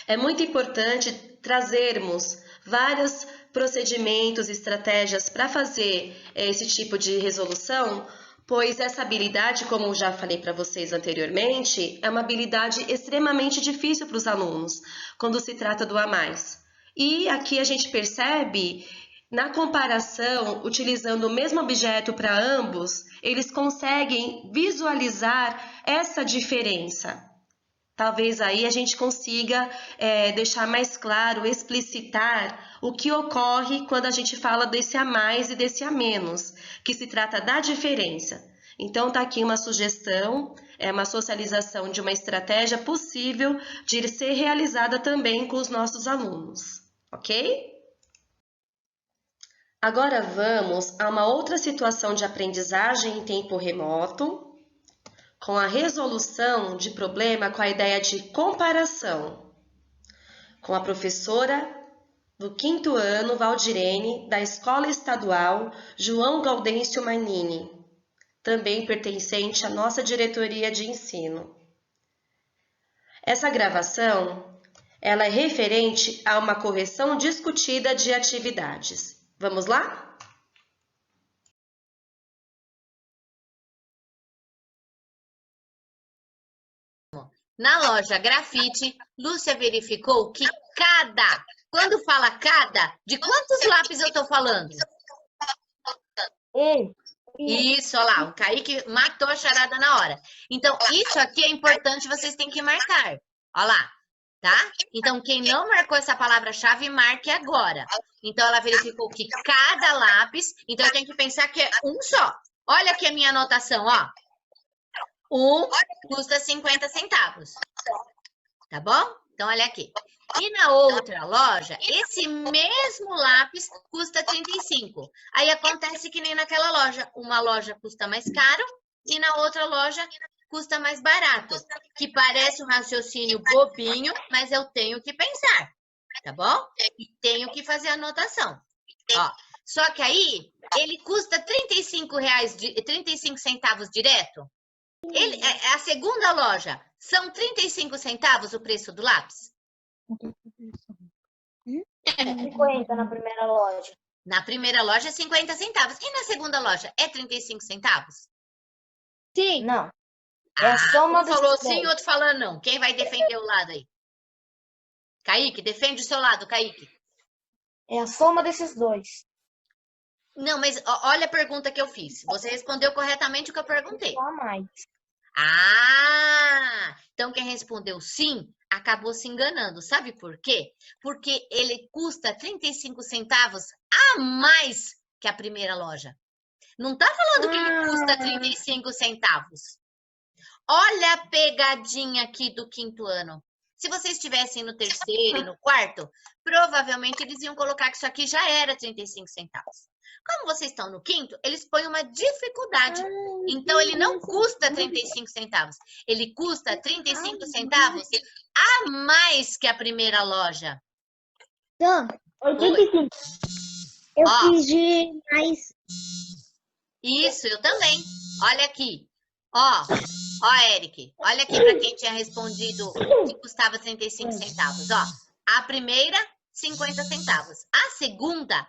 H: É muito importante trazermos vários procedimentos, estratégias para fazer esse tipo de resolução, pois essa habilidade, como eu já falei para vocês anteriormente, é uma habilidade extremamente difícil para os alunos, quando se trata do a mais. E aqui a gente percebe, na comparação, utilizando o mesmo objeto para ambos, eles conseguem visualizar essa diferença. Talvez aí a gente consiga deixar mais claro, explicitar o que ocorre quando a gente fala desse a mais e desse a menos, que se trata da diferença. Então, está aqui uma sugestão, uma socialização de uma estratégia possível de ser realizada também com os nossos alunos, ok? Agora vamos a uma outra situação de aprendizagem em tempo remoto, com a resolução de problema com a ideia de comparação, com a professora do 5º ano, Valdirene, da Escola Estadual João Gaudêncio Manini, também pertencente à nossa diretoria de ensino. Essa gravação, ela é referente a uma correção discutida de atividades. Vamos lá?
M: Na loja Grafite, Lúcia verificou que cada Quando fala cada, de quantos lápis eu tô falando? Isso, olha lá, o Kaique matou a charada na hora. Então, isso aqui é importante, vocês têm que marcar. Olha lá, tá? Então, quem não marcou essa palavra-chave, marque agora. Então, ela verificou que cada lápis... Então, eu tenho que pensar que é um só. Olha aqui a minha anotação, ó. Um custa 50 centavos. Tá bom? Então, olha aqui. E na outra loja, esse mesmo lápis custa 35. Aí acontece que nem naquela loja. Uma loja custa mais caro e na outra loja custa mais barato. Que parece um raciocínio bobinho, mas eu tenho que pensar. Tá bom? E tenho que fazer a anotação. Ó, só que aí, ele custa 35 centavos direto. A segunda loja, são 35 centavos o preço do lápis?
D: 50 na primeira loja.
M: Na primeira loja, 50 centavos. E na segunda loja, é 35 centavos?
D: Sim. Não.
M: É a soma um falou sim, outro falando não. Quem vai defender o lado aí? Kaique, defende o seu lado, Kaique.
D: É a soma desses dois.
M: Não, mas olha a pergunta que eu fiz. Você respondeu corretamente o que eu perguntei.
D: A mais.
M: Ah, então quem respondeu sim, acabou se enganando. Sabe por quê? Porque ele custa 35 centavos a mais que a primeira loja. Não tá falando que ele custa 35 centavos. Olha a pegadinha aqui do quinto ano. Se vocês estivessem no terceiro e no quarto, provavelmente eles iam colocar que isso aqui já era 35 centavos. Como vocês estão no quinto, eles põem uma dificuldade. Então, ele não custa 35 centavos. Ele custa 35 centavos a mais que a primeira loja.
D: Então, 85. Eu fiz de mais.
M: Isso, eu também. Olha aqui. Ó, Eric. Olha aqui para quem tinha respondido que custava 35 centavos. Ó, a primeira, 50 centavos. A segunda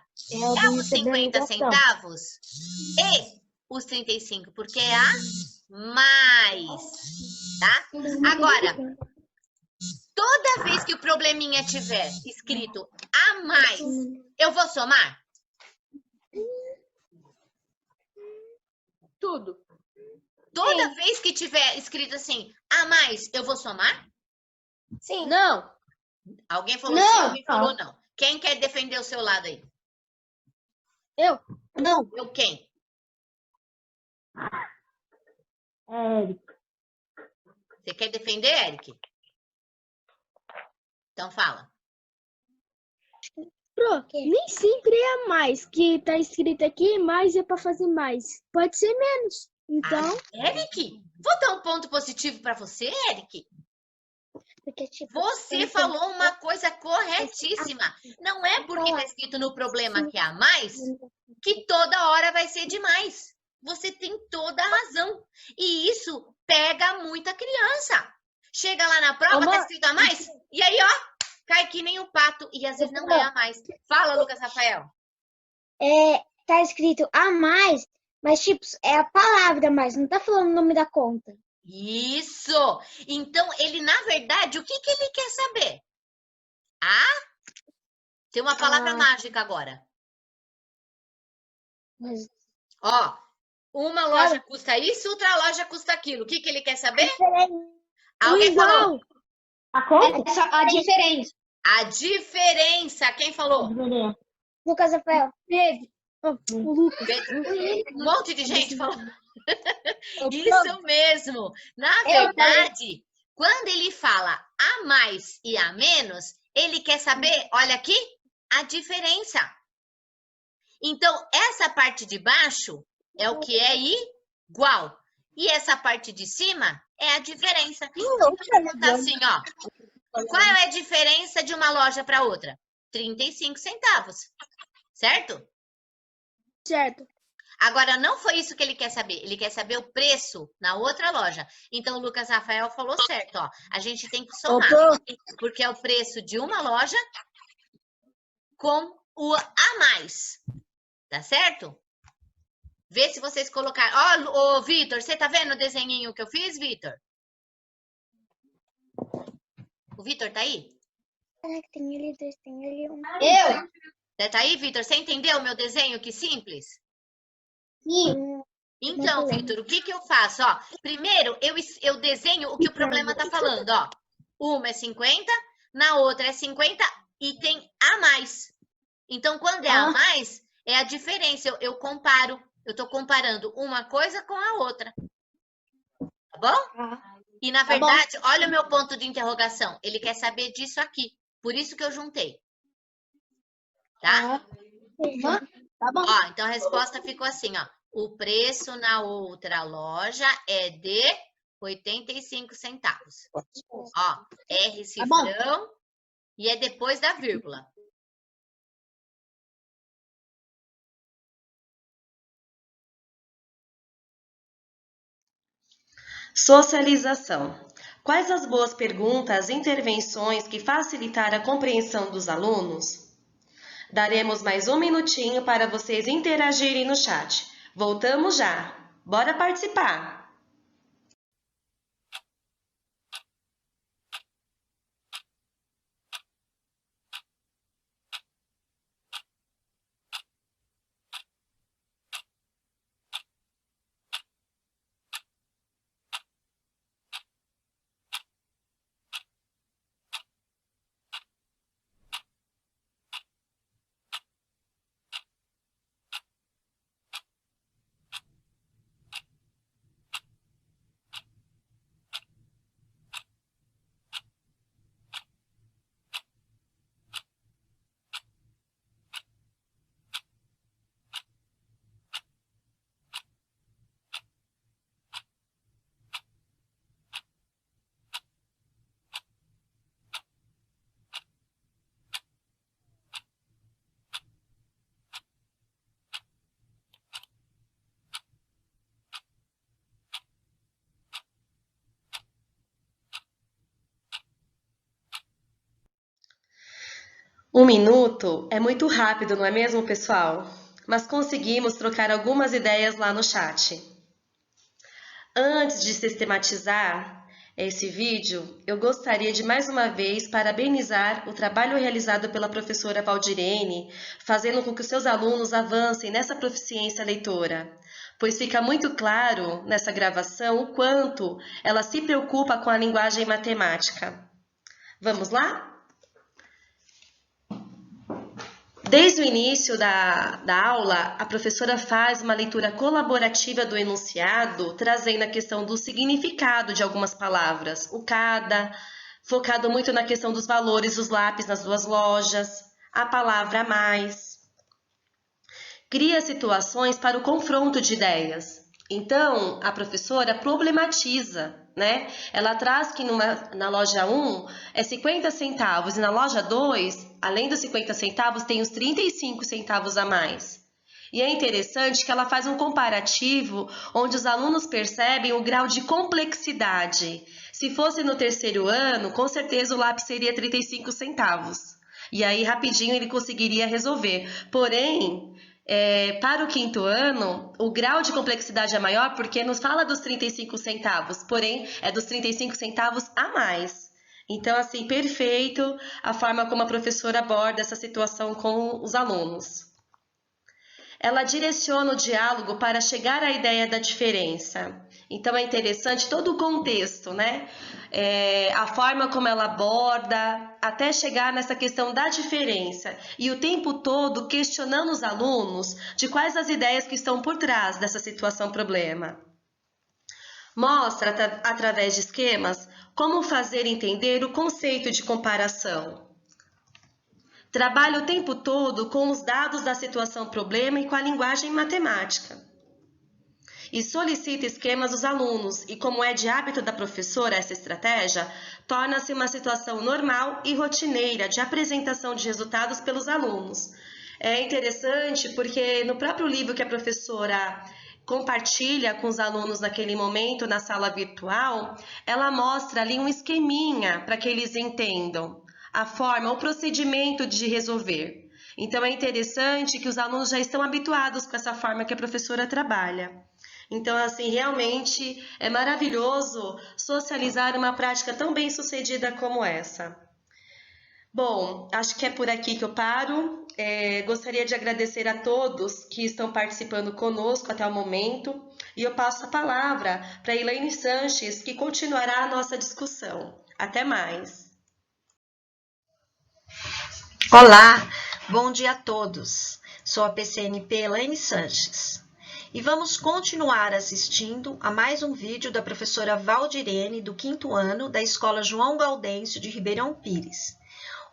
M: é os 50 centavos e os 35, porque é a mais, tá? Agora, toda vez que o probleminha tiver escrito a mais, eu vou somar?
D: Tudo.
M: Toda vez que tiver escrito assim, a mais, eu vou somar?
D: Sim. Não.
M: Alguém falou sim, alguém falou não. Quem quer defender o seu lado aí?
D: Eu? Não.
M: Eu quem?
D: Eric.
M: Você quer defender, Eric? Então fala.
N: Pro, nem sempre é a mais que tá escrito aqui, mais é para fazer mais. Pode ser menos. Então.
M: Eric, vou dar um ponto positivo para você, Eric.
N: Porque, tipo,
M: você falou uma coisa corretíssima. Não é porque está escrito no problema que é a mais que toda hora vai ser demais. Você tem toda a razão. E isso pega muita criança. Chega lá na prova, tá escrito a mais, e aí, ó, cai que nem o pato. E às vezes não é a mais. Fala, Lucas Rafael.
N: Tá escrito a mais, mas, tipo, é a palavra mais, não tá falando o nome da conta.
M: Isso! Então, ele, na verdade, o que ele quer saber? Tem uma palavra mágica agora.
N: Mas...
M: Ó, uma loja custa isso, outra loja custa aquilo. O que ele quer saber? Alguém falou?
D: A conta? A diferença.
M: A diferença. Quem falou?
N: Lucas Rafael. O Lucas.
M: Um monte de gente falou. Isso mesmo. Na verdade, quando ele fala a mais e a menos, ele quer saber, olha aqui, a diferença. Então, essa parte de baixo é o que é igual. E essa parte de cima é a diferença. Então, pergunta assim, ó. Qual é a diferença de uma loja para outra? 35 centavos. Certo?
N: Certo.
M: Agora, não foi isso que ele quer saber. Ele quer saber o preço na outra loja. Então, o Lucas Rafael falou certo, ó. A gente tem que somar. Porque é o preço de uma loja com o a mais. Tá certo? Vê se vocês colocaram. Ó, ô, Vitor, você tá vendo o desenhinho que eu fiz, Vitor? O Vitor tá aí?
N: Tem ali 2, tem ali 1.
M: Você tá aí, Vitor? Você entendeu o meu desenho? Que simples?
N: Sim.
M: Então, Vitor, o que eu faço? Ó, primeiro, eu desenho o que o problema tá falando, ó. Uma é 50, na outra é 50 e tem a mais. Então, quando é a mais, é a diferença. Eu comparo. Eu tô comparando uma coisa com a outra. Tá bom? E, na verdade, olha o meu ponto de interrogação. Ele quer saber disso aqui. Por isso que eu juntei. Tá?
N: Tá bom.
M: Ó, então a resposta ficou assim, ó. O preço na outra loja é de 85 centavos. Ó, R cifrão e é depois da vírgula.
H: Socialização. Quais as boas perguntas e intervenções que facilitaram a compreensão dos alunos? Daremos mais um minutinho para vocês interagirem no chat. Voltamos já. Bora participar! Um minuto é muito rápido, não é mesmo, pessoal? Mas conseguimos trocar algumas ideias lá no chat. Antes de sistematizar esse vídeo, eu gostaria de mais uma vez parabenizar o trabalho realizado pela professora Valdirene, fazendo com que os seus alunos avancem nessa proficiência leitora, pois fica muito claro nessa gravação o quanto ela se preocupa com a linguagem matemática. Vamos lá? Desde o início da aula, a professora faz uma leitura colaborativa do enunciado, trazendo a questão do significado de algumas palavras, o cada, focado muito na questão dos valores dos lápis nas duas lojas, a palavra mais. Cria situações para o confronto de ideias. Então, a professora problematiza, né? Ela traz que na loja 1 é 50 centavos e na loja 2, além dos 50 centavos, tem os 35 centavos a mais. E é interessante que ela faz um comparativo onde os alunos percebem o grau de complexidade. Se fosse no terceiro ano, com certeza o lápis seria 35 centavos. E aí, rapidinho, ele conseguiria resolver. Porém, para o quinto ano, o grau de complexidade é maior porque nos fala dos 35 centavos, porém é dos 35 centavos a mais. Então, assim, perfeito a forma como a professora aborda essa situação com os alunos. Ela direciona o diálogo para chegar à ideia da diferença. Então, é interessante todo o contexto, né? A forma como ela aborda, até chegar nessa questão da diferença. E o tempo todo questionando os alunos de quais as ideias que estão por trás dessa situação-problema. Mostra, através de esquemas, como fazer entender o conceito de comparação. Trabalha o tempo todo com os dados da situação-problema e com a linguagem matemática. E solicita esquemas dos alunos, e como é de hábito da professora essa estratégia, torna-se uma situação normal e rotineira de apresentação de resultados pelos alunos. É interessante porque no próprio livro que a professora compartilha com os alunos naquele momento na sala virtual, ela mostra ali um esqueminha para que eles entendam a forma, o procedimento de resolver. Então, é interessante que os alunos já estão habituados com essa forma que a professora trabalha. Então, assim, realmente é maravilhoso socializar uma prática tão bem sucedida como essa. Bom, acho que é por aqui que eu paro. Gostaria de agradecer a todos que estão participando conosco até o momento e eu passo a palavra para Elaine Sanches, que continuará a nossa discussão. Até mais.
O: Olá, bom dia a todos. Sou a PCNP Elaine Sanches e vamos continuar assistindo a mais um vídeo da professora Valdirene, do 5º ano da Escola João Gaudêncio de Ribeirão Pires,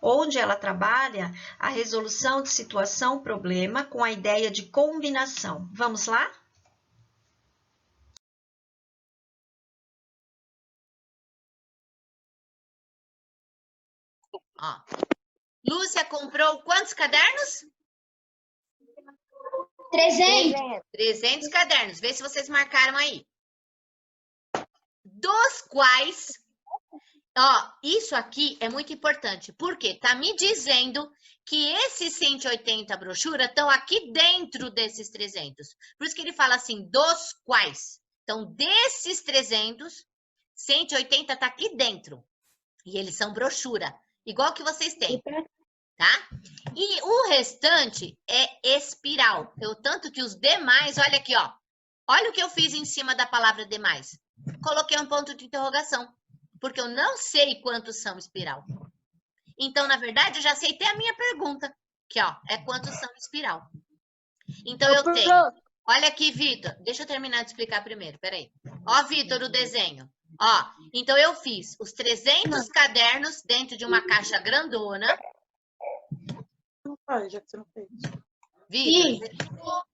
O: onde ela trabalha a resolução de situação-problema com a ideia de combinação. Vamos lá?
M: Ó. Lúcia comprou quantos cadernos?
N: 300.
M: 300 cadernos. Vê se vocês marcaram aí. Dos quais... Ó, isso aqui é muito importante, porque tá me dizendo que esses 180 brochuras estão aqui dentro desses 300. Por isso que ele fala assim, dos quais. Então, desses 300, 180 tá aqui dentro. E eles são brochura, igual que vocês têm, tá? E o restante é espiral. Tanto que os demais, olha aqui, ó. Olha o que eu fiz em cima da palavra demais. Coloquei um ponto de interrogação. Porque eu não sei quantos são espiral. Então, na verdade, eu já aceitei a minha pergunta. Que, ó, é quantos são espiral. Então, eu tenho... Olha aqui, Vitor. Deixa eu terminar de explicar primeiro, peraí. Ó, Vitor, o desenho. Ó, então eu fiz os 300 cadernos dentro de uma caixa grandona.
J: Já que você não fez.
M: Vitor.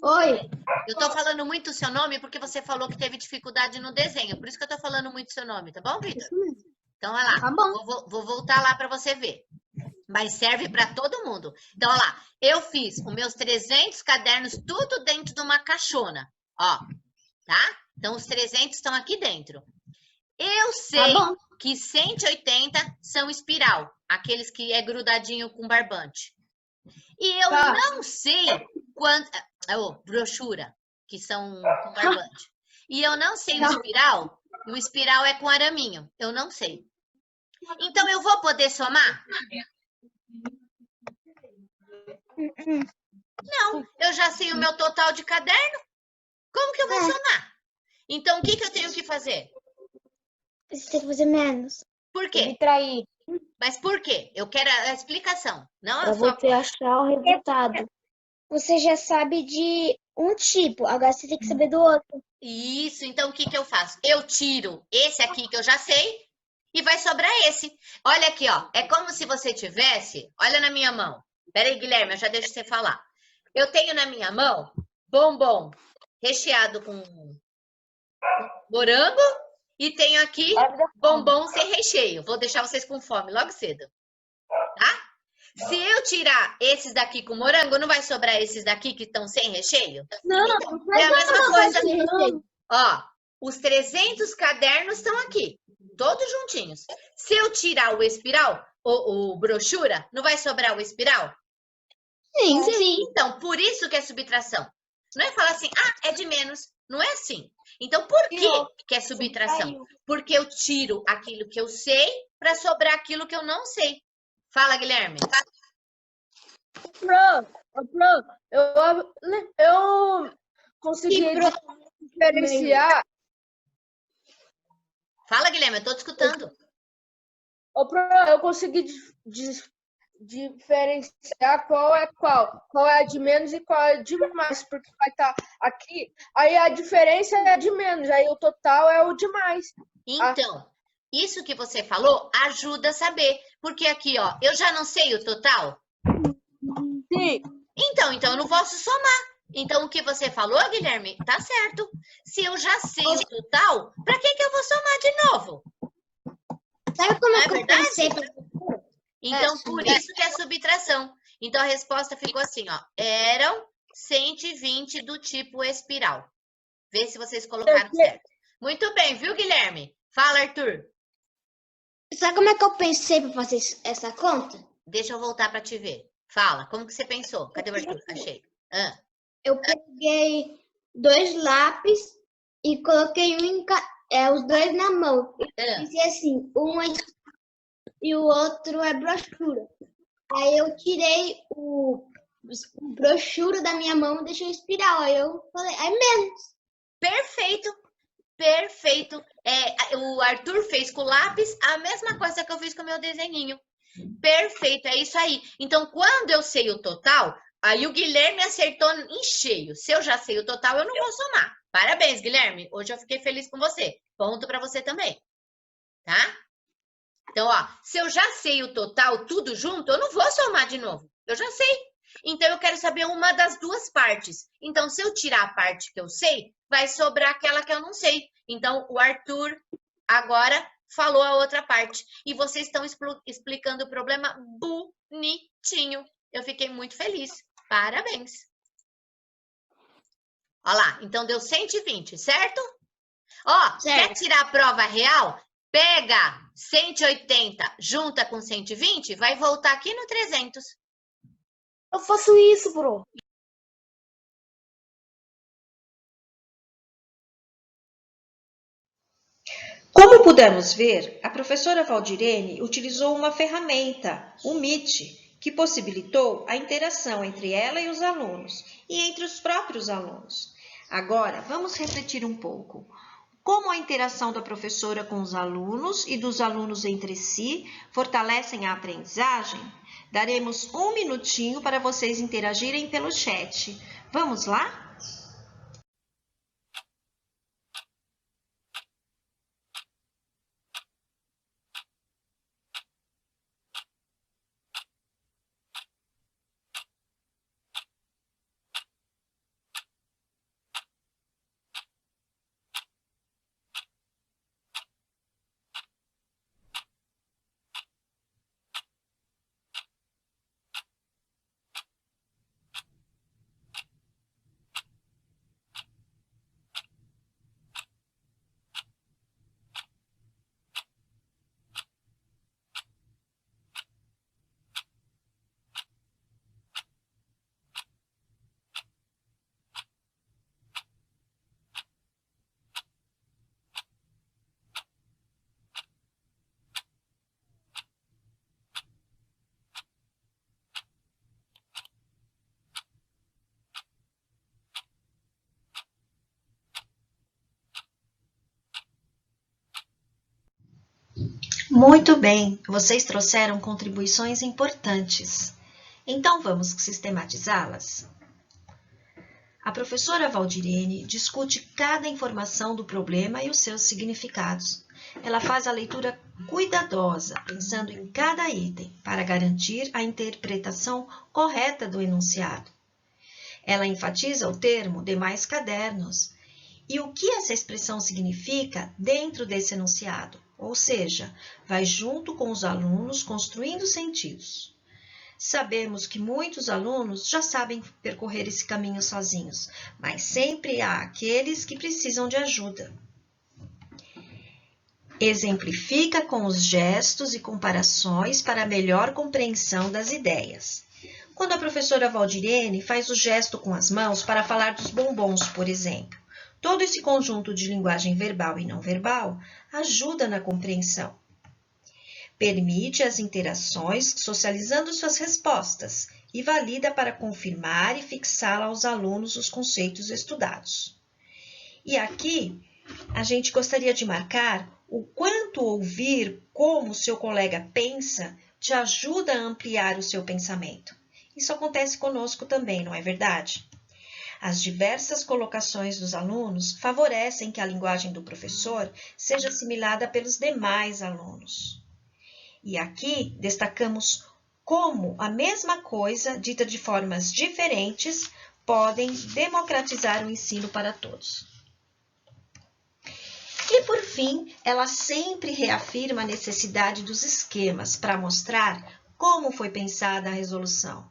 N: Oi.
M: Eu tô falando muito o seu nome porque você falou que teve dificuldade no desenho. Por isso que eu tô falando muito o seu nome, tá bom, Vitor? Então, olha lá.
N: Tá bom.
M: Vou voltar lá para você ver. Mas serve para todo mundo. Então, olha lá. Eu fiz os meus 300 cadernos tudo dentro de uma caixona. Ó, tá? Então, os 300 estão aqui dentro. Eu sei que 180 são espiral. Aqueles que é grudadinho com barbante. E eu não sei quanto... brochura, que são com barbante. E eu não sei o espiral. E o espiral é com araminho. Eu não sei. Então, eu vou poder somar? Não, eu já sei o meu total de caderno. Como que eu vou somar? Então, o que eu tenho que fazer?
N: Você tem que fazer menos.
M: Por quê?
F: Subtrair.
M: Mas por quê? Eu quero a explicação. Não
N: Pra você achar o resultado. Você já sabe de um tipo, agora você tem que saber do outro.
M: Isso, então o que eu faço? Eu tiro esse aqui que eu já sei e vai sobrar esse. Olha aqui, ó. É como se você tivesse... Olha na minha mão. Pera aí, Guilherme, eu já deixo você falar. Eu tenho na minha mão bombom recheado com morango e tenho aqui bombom sem recheio. Vou deixar vocês com fome logo cedo. Tá? Se eu tirar esses daqui com morango, não vai sobrar esses daqui que estão sem recheio?
N: Não,
M: é a mesma coisa. Ó, os 300 cadernos estão aqui, todos juntinhos. Se eu tirar o espiral, o brochura, não vai sobrar o espiral?
N: Sim, sim.
M: Então, por isso que é subtração. Não é falar assim, é de menos. Não é assim. Então, por que é subtração? Porque eu tiro aquilo que eu sei para sobrar aquilo que eu não sei. Fala, Guilherme.
P: Eu consegui diferenciar.
M: Fala, Guilherme, eu tô te escutando.
P: Eu consegui diferenciar qual é qual. Qual é a de menos e qual é a de mais, porque vai estar aqui. Aí a diferença é a de menos, aí o total é o de mais.
M: Então, isso que você falou ajuda a saber. Porque aqui, ó, eu já não sei o total?
P: Sim.
M: Então eu não posso somar. Então, o que você falou, Guilherme, tá certo. Se eu já sei o total, pra que eu vou somar de novo?
N: Sabe como é que eu pensei?
M: Então, por isso que é subtração. Então, a resposta ficou assim, ó. Eram 120 do tipo espiral. Vê se vocês colocaram certo. Muito bem, viu, Guilherme? Fala, Arthur.
N: Sabe como é que eu pensei para fazer essa conta?
M: Deixa eu voltar para te ver. Fala, como que você pensou? Cadê o Arthur? Achei.
N: Eu peguei 2 lápis e coloquei os dois na mão. Fiz assim, e o outro é brochura. Aí eu tirei o brochura da minha mão e deixei o espiral. Aí eu falei, é menos.
M: Perfeito, perfeito. O Arthur fez com o lápis a mesma coisa que eu fiz com o meu desenhinho. Perfeito, é isso aí. Então, quando eu sei o total, aí o Guilherme acertou em cheio. Se eu já sei o total, eu não vou somar. Parabéns, Guilherme. Hoje eu fiquei feliz com você. Ponto para você também. Tá? Então, ó, se eu já sei o total, tudo junto, eu não vou somar de novo. Eu já sei. Então, eu quero saber uma das duas partes. Então, se eu tirar a parte que eu sei, vai sobrar aquela que eu não sei. Então, o Arthur agora falou a outra parte. E vocês estão explicando o problema bonitinho. Eu fiquei muito feliz. Parabéns. Olha lá, então deu 120, certo? Ó, quer tirar a prova real? Pega 180, junta com 120, vai voltar aqui no 300.
P: Eu faço isso, bro.
O: Como pudemos ver, a professora Valdirene utilizou uma ferramenta, o Meet, que possibilitou a interação entre ela e os alunos e entre os próprios alunos. Agora, vamos refletir um pouco. Como a interação da professora com os alunos e dos alunos entre si fortalecem a aprendizagem? Daremos um minutinho para vocês interagirem pelo chat. Vamos lá? Muito bem, vocês trouxeram contribuições importantes. Então vamos sistematizá-las? A professora Valdirene discute cada informação do problema e os seus significados. Ela faz a leitura cuidadosa, pensando em cada item, para garantir a interpretação correta do enunciado. Ela enfatiza o termo demais cadernos e o que essa expressão significa dentro desse enunciado, ou seja, vai junto com os alunos construindo sentidos. Sabemos que muitos alunos já sabem percorrer esse caminho sozinhos, mas sempre há aqueles que precisam de ajuda. Exemplifica com os gestos e comparações para melhor compreensão das ideias. Quando a professora Valdirene faz o gesto com as mãos para falar dos bombons, por exemplo, todo esse conjunto de linguagem verbal e não verbal ajuda na compreensão. Permite as interações, socializando suas respostas, e valida para confirmar e fixar aos alunos os conceitos estudados. E aqui, a gente gostaria de marcar o quanto ouvir como o seu colega pensa te ajuda a ampliar o seu pensamento. Isso acontece conosco também, não é verdade? As diversas colocações dos alunos favorecem que a linguagem do professor seja assimilada pelos demais alunos. E aqui destacamos como a mesma coisa, dita de formas diferentes, podem democratizar o ensino para todos. E, por fim, ela sempre reafirma a necessidade dos esquemas para mostrar como foi pensada a resolução.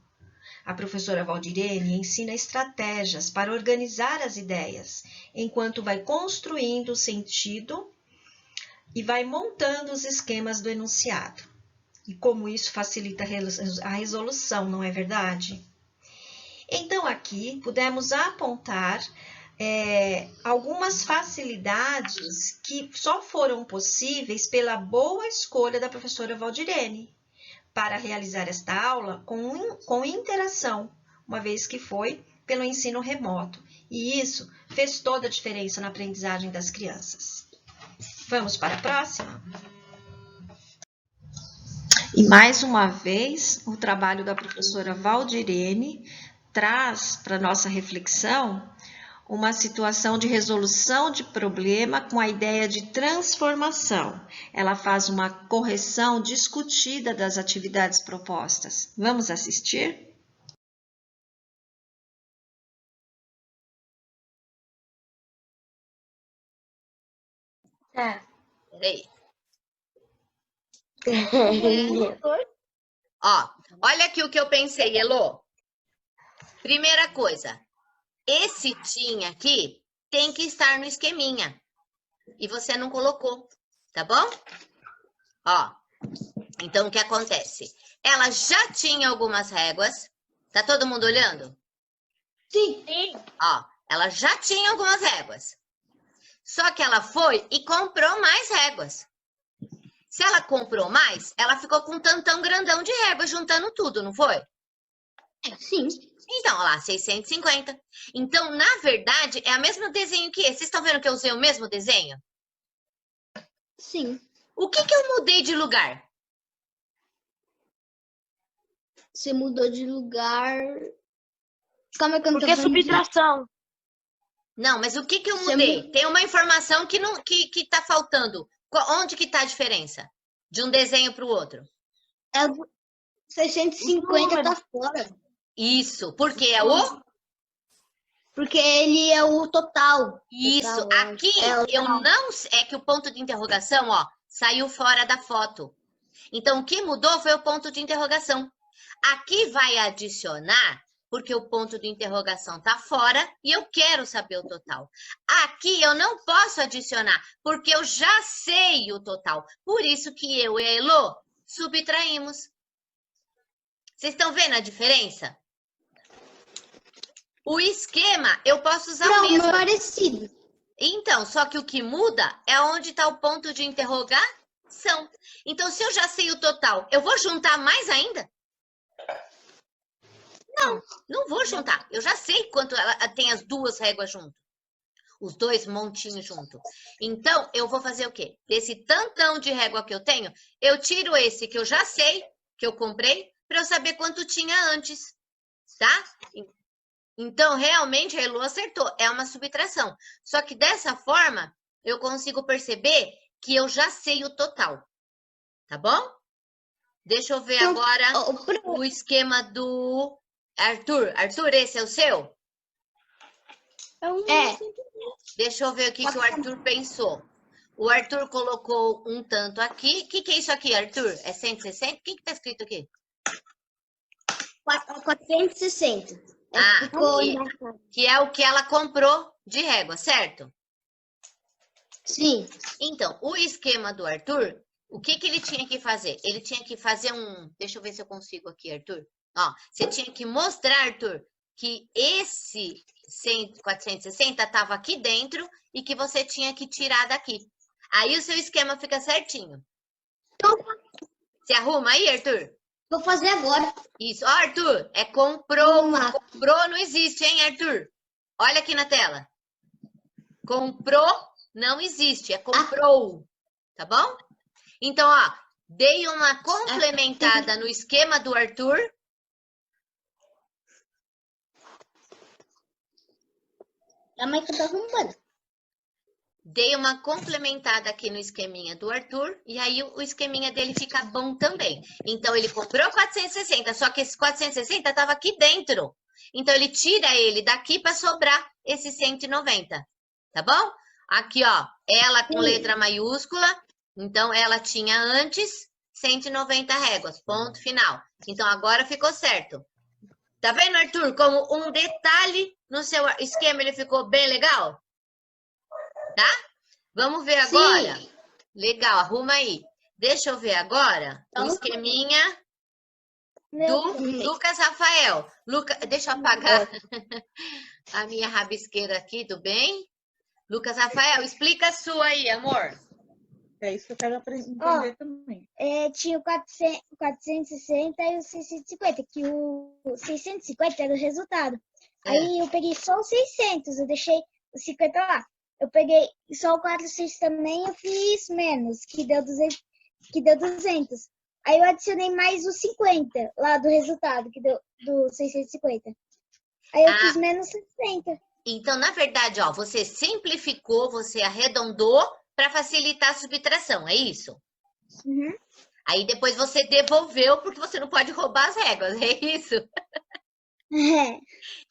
O: A professora Valdirene ensina estratégias para organizar as ideias, enquanto vai construindo o sentido e vai montando os esquemas do enunciado. E como isso facilita a resolução, não é verdade? Então, aqui, pudemos apontar algumas facilidades que só foram possíveis pela boa escolha da professora Valdirene para realizar esta aula com interação, uma vez que foi pelo ensino remoto. E isso fez toda a diferença na aprendizagem das crianças. Vamos para a próxima? E mais uma vez, o trabalho da professora Valdirene traz para a nossa reflexão uma situação de resolução de problema com a ideia de transformação. Ela faz uma correção discutida das atividades propostas. Vamos assistir?
M: Peraí. Ó, olha aqui o que eu pensei, Elô. Primeira coisa, esse tinha aqui tem que estar no esqueminha. E você não colocou, tá bom? Ó, então o que acontece? Ela já tinha algumas réguas. Tá todo mundo olhando?
N: Sim.
M: Ó, ela já tinha algumas réguas. Só que ela foi e comprou mais réguas. Se ela comprou mais, ela ficou com um tantão grandão de réguas, juntando tudo, não foi?
N: Sim.
M: Então, olha lá, 650. Então, na verdade, é o mesmo desenho que esse. Vocês estão vendo que eu usei o mesmo desenho?
N: Sim.
M: O que eu mudei de lugar?
N: Você mudou de lugar. Calma aí que eu não tô
P: Porque é
N: vendo direito.
P: subtração.
M: Não, mas o que eu mudei? Tem uma informação que tá faltando. Onde que tá a diferença de um desenho para o outro?
N: 650 tá fora.
M: Isso, porque é o?
N: Porque ele é o total.
M: Isso,
N: Total,
M: aqui
N: é o
M: eu
N: total.
M: não... É que o ponto de interrogação, ó, saiu fora da foto. Então, o que mudou foi o ponto de interrogação. Aqui vai adicionar, porque o ponto de interrogação tá fora e eu quero saber o total. Aqui eu não posso adicionar, porque eu já sei o total. Por isso que eu e a Elô subtraímos. Vocês estão vendo a diferença? O esquema, eu posso usar o mesmo.
N: Não, é parecido.
M: Então, só que o que muda é onde está o ponto de interrogação. Então, se eu já sei o total, eu vou juntar mais ainda? Não, não vou juntar. Eu já sei quanto ela tem as duas réguas junto. Os dois montinhos junto. Então, eu vou fazer o quê? Desse tantão de régua que eu tenho, eu tiro esse que eu já sei, que eu comprei, para eu saber quanto tinha antes. Tá? Então, realmente, a Elô acertou. É uma subtração. Só que dessa forma, eu consigo perceber que eu já sei o total. Tá bom? Deixa eu ver agora o esquema do Arthur. Arthur, esse é o seu?
N: É.
M: Deixa eu ver o que o Arthur pensou. O Arthur colocou um tanto aqui. O que é isso aqui, Arthur? É 160? O que está escrito aqui?
N: 460.
M: Que é o que ela comprou de régua, certo?
N: Sim.
M: Então, o esquema do Arthur, o que ele tinha que fazer? Ele tinha que fazer um... Deixa eu ver se eu consigo aqui, Arthur. Ó, você tinha que mostrar, Arthur, que esse 460 estava aqui dentro e que você tinha que tirar daqui. Aí o seu esquema fica certinho. Você arruma aí, Arthur?
N: Vou fazer agora.
M: Isso. Ó, Arthur, é comprou. Comprou não existe, hein, Arthur? Olha aqui na tela. Comprou não existe, é comprou. Tá bom? Então, ó, dei uma complementada no esquema do Arthur.
N: Calma aí que eu tô arrumando.
M: Dei uma complementada aqui no esqueminha do Arthur, e aí o esqueminha dele fica bom também. Então, ele comprou 460, só que esse 460 estava aqui dentro. Então, ele tira ele daqui para sobrar esse 190, tá bom? Aqui, ó, ela com letra maiúscula, então ela tinha antes 190 réguas, ponto final. Então, agora ficou certo. Tá vendo, Arthur, como um detalhe no seu esquema ele ficou bem legal? Tá? Vamos ver agora? Sim. Legal, arruma aí. Deixa eu ver agora o esqueminha do Lucas Rafael. Deixa eu apagar. a minha rabisqueira aqui, do bem? Lucas Rafael, explica a sua aí, amor.
J: É isso que eu quero entender também.
N: Tinha o 460 e o 650, que o 650 era o resultado. Aí eu peguei só o 600, eu deixei o 50 lá. Eu peguei só o 400 também, eu fiz menos, que deu 200. Aí eu adicionei mais o 50 lá do resultado, que deu do 650. Aí eu fiz menos 60.
M: Então, na verdade, ó, você simplificou, você arredondou para facilitar a subtração, é isso?
N: Uhum.
M: Aí depois você devolveu, porque você não pode roubar as réguas, é isso?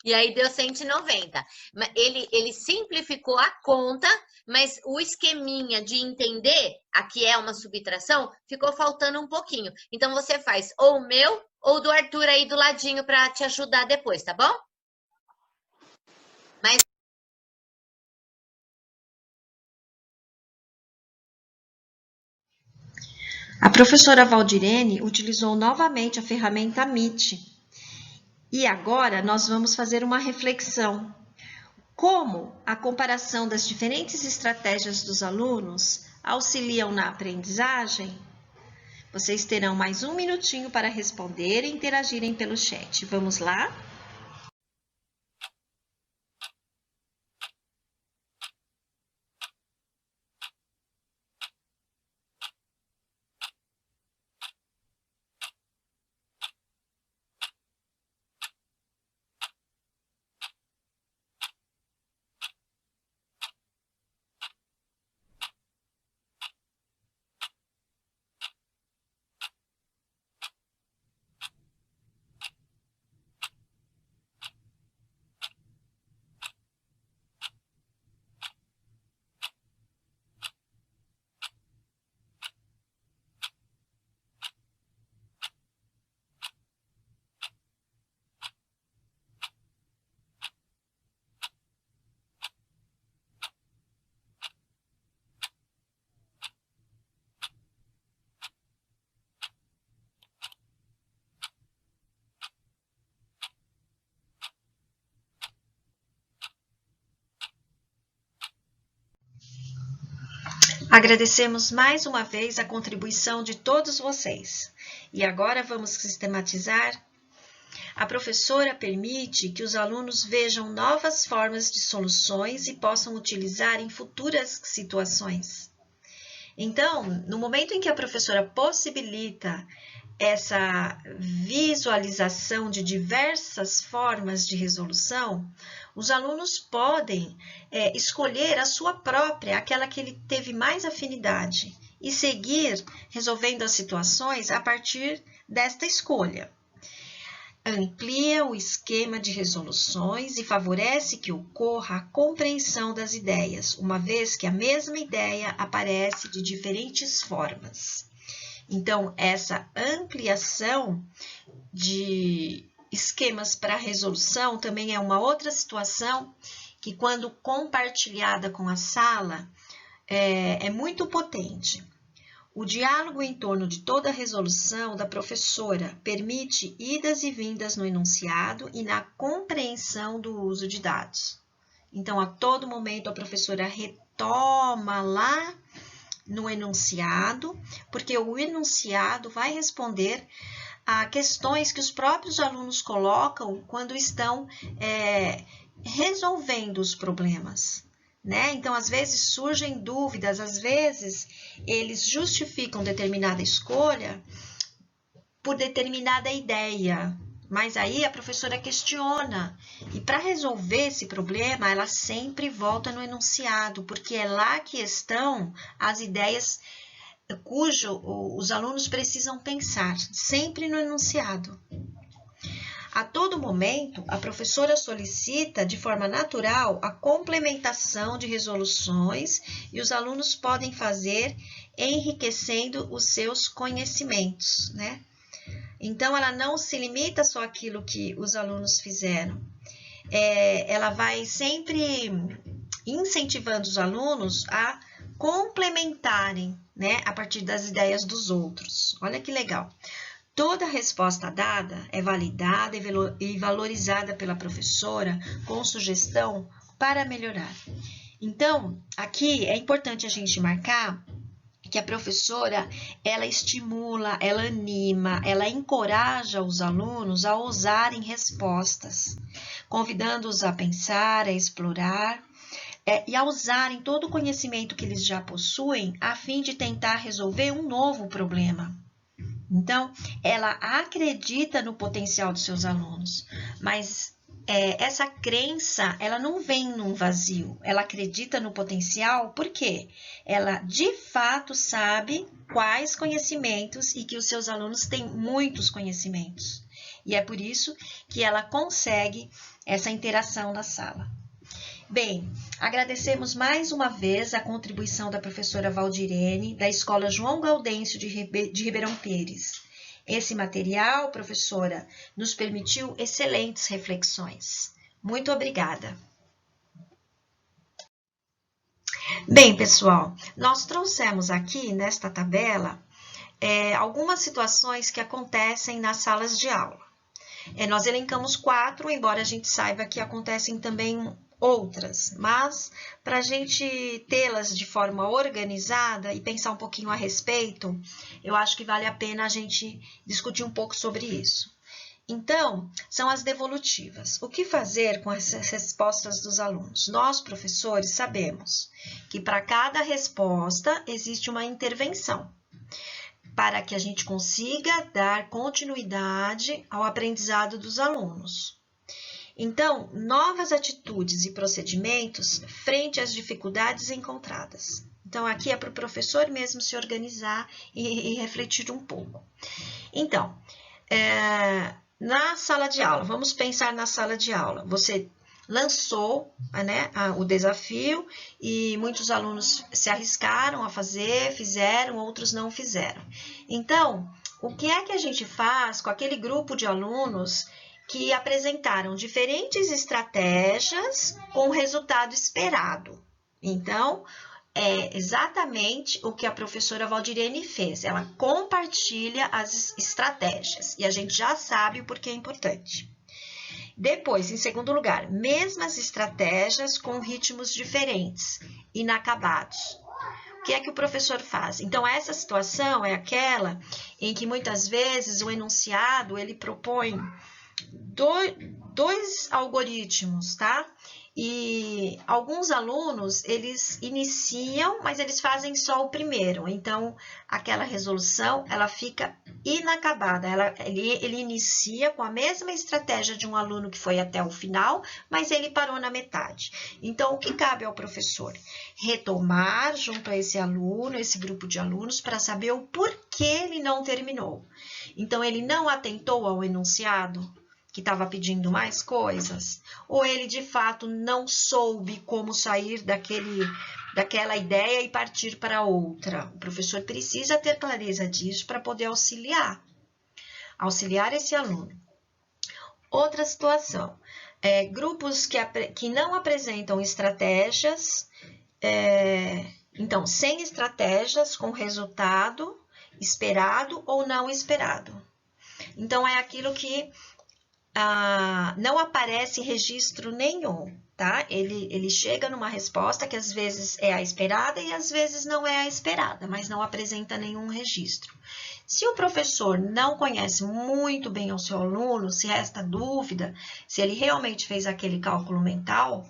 M: E aí deu 190. Ele simplificou a conta, mas o esqueminha de entender aqui é uma subtração ficou faltando um pouquinho. Então você faz ou o meu ou do Arthur aí do ladinho para te ajudar depois, tá bom? Mas
O: a professora Valdirene utilizou novamente a ferramenta Meet. E agora nós vamos fazer uma reflexão. Como a comparação das diferentes estratégias dos alunos auxiliam na aprendizagem? Vocês terão mais um minutinho para responder e interagirem pelo chat. Vamos lá? Agradecemos mais uma vez a contribuição de todos vocês. E agora vamos sistematizar. A professora permite que os alunos vejam novas formas de soluções e possam utilizar em futuras situações. Então, no momento em que a professora possibilita essa visualização de diversas formas de resolução, os alunos podem escolher a sua própria, aquela que ele teve mais afinidade, e seguir resolvendo as situações a partir desta escolha. Amplia o esquema de resoluções e favorece que ocorra a compreensão das ideias, uma vez que a mesma ideia aparece de diferentes formas. Então, essa ampliação de esquemas para resolução também é uma outra situação que, quando compartilhada com a sala, é muito potente. O diálogo em torno de toda a resolução da professora permite idas e vindas no enunciado e na compreensão do uso de dados. Então, a todo momento, a professora retoma lá no enunciado, porque o enunciado vai responder a questões que os próprios alunos colocam quando estão resolvendo os problemas, né? Então, às vezes surgem dúvidas, às vezes eles justificam determinada escolha por determinada ideia, mas aí a professora questiona, e para resolver esse problema, ela sempre volta no enunciado, porque é lá que estão as ideias cujo os alunos precisam pensar, sempre no enunciado. A todo momento, a professora solicita de forma natural a complementação de resoluções e os alunos podem fazer enriquecendo os seus conhecimentos, né? Então, ela não se limita só àquilo que os alunos fizeram. Ela vai sempre incentivando os alunos a complementarem, né, a partir das ideias dos outros. Olha que legal. Toda resposta dada é validada e valorizada pela professora com sugestão para melhorar. Então, aqui é importante a gente marcar que a professora, ela estimula, ela anima, ela encoraja os alunos a usarem respostas, convidando-os a pensar, a explorar, e a usarem todo o conhecimento que eles já possuem a fim de tentar resolver um novo problema. Então, ela acredita no potencial dos seus alunos, mas essa crença, ela não vem num vazio, ela acredita no potencial, por quê? Ela, de fato, sabe quais conhecimentos e que os seus alunos têm muitos conhecimentos. E é por isso que ela consegue essa interação na sala. Bem, agradecemos mais uma vez a contribuição da professora Valdirene, da Escola João Gaudêncio de Ribeirão Pires. Esse material, professora, nos permitiu excelentes reflexões. Muito obrigada. Bem, pessoal, nós trouxemos aqui nesta tabela algumas situações que acontecem nas salas de aula. Nós elencamos 4, embora a gente saiba que acontecem também outras, mas para a gente tê-las de forma organizada e pensar um pouquinho a respeito, eu acho que vale a pena a gente discutir um pouco sobre isso. Então, são as devolutivas. O que fazer com essas respostas dos alunos? Nós, professores, sabemos que para cada resposta existe uma intervenção, para que a gente consiga dar continuidade ao aprendizado dos alunos. Então, novas atitudes e procedimentos frente às dificuldades encontradas. Então, aqui é para o professor mesmo se organizar e refletir um pouco. Então, na sala de aula, vamos pensar na sala de aula. Você lançou, né, o desafio e muitos alunos se arriscaram a fazer, fizeram, outros não fizeram. Então, o que é que a gente faz com aquele grupo de alunos que apresentaram diferentes estratégias com o resultado esperado? Então, é exatamente o que a professora Valdirene fez. Ela compartilha as estratégias e a gente já sabe o porquê é importante. Depois, em segundo lugar, mesmas estratégias com ritmos diferentes, inacabados. O que é que o professor faz? Então, essa situação é aquela em que muitas vezes o enunciado ele propõe dois algoritmos, tá? E alguns alunos, eles iniciam, mas eles fazem só o primeiro. Então, aquela resolução, ela fica inacabada. Ele inicia com a mesma estratégia de um aluno que foi até o final, mas ele parou na metade. Então, o que cabe ao professor? Retomar junto a esse aluno, esse grupo de alunos, para saber o porquê ele não terminou. Então, ele não atentou ao enunciado, que estava pedindo mais coisas, ou ele de fato não soube como sair daquela ideia e partir para outra. O professor precisa ter clareza disso para poder auxiliar esse aluno. Outra situação, grupos que não apresentam estratégias, então, sem estratégias com resultado esperado ou não esperado. Então, é aquilo que não aparece registro nenhum, tá? Ele chega numa resposta que às vezes é a esperada e às vezes não é a esperada, mas não apresenta nenhum registro. Se o professor não conhece muito bem o seu aluno, se resta dúvida se ele realmente fez aquele cálculo mental,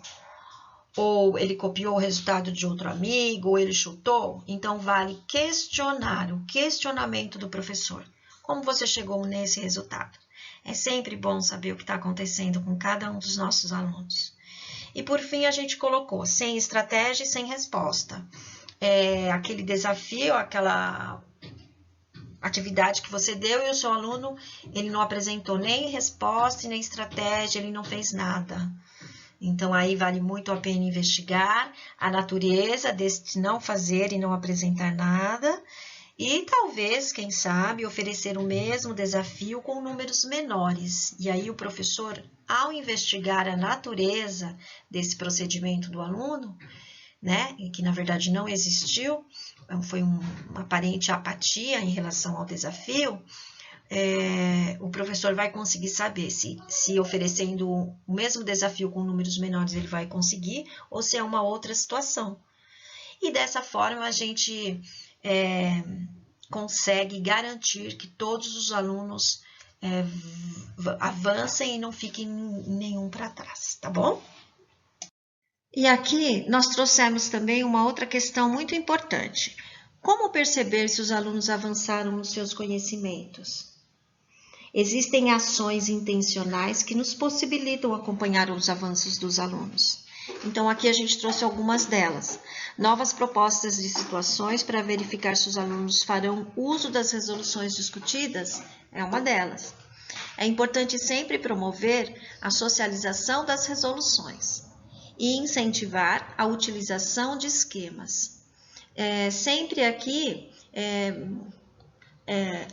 O: ou ele copiou o resultado de outro amigo, ou ele chutou, então vale questionar, o questionamento do professor. Como você chegou nesse resultado? É sempre bom saber o que está acontecendo com cada um dos nossos alunos. E por fim, a gente colocou sem estratégia e sem resposta. Aquele desafio, aquela atividade que você deu e o seu aluno, ele não apresentou nem resposta e nem estratégia, ele não fez nada. Então, aí vale muito a pena investigar a natureza desse não fazer e não apresentar nada. E talvez, quem sabe, oferecer o mesmo desafio com números menores. E aí o professor, ao investigar a natureza desse procedimento do aluno, né, que na verdade não existiu, foi uma aparente apatia em relação ao desafio, o professor vai conseguir saber se oferecendo o mesmo desafio com números menores ele vai conseguir, ou se é uma outra situação. E dessa forma a gente consegue garantir que todos os alunos avancem e não fiquem nenhum para trás, tá bom? E aqui nós trouxemos também uma outra questão muito importante. Como perceber se os alunos avançaram nos seus conhecimentos? Existem ações intencionais que nos possibilitam acompanhar os avanços dos alunos. Então, aqui a gente trouxe algumas delas. Novas propostas de situações para verificar se os alunos farão uso das resoluções discutidas é uma delas. É importante sempre promover a socialização das resoluções e incentivar a utilização de esquemas. Sempre aqui,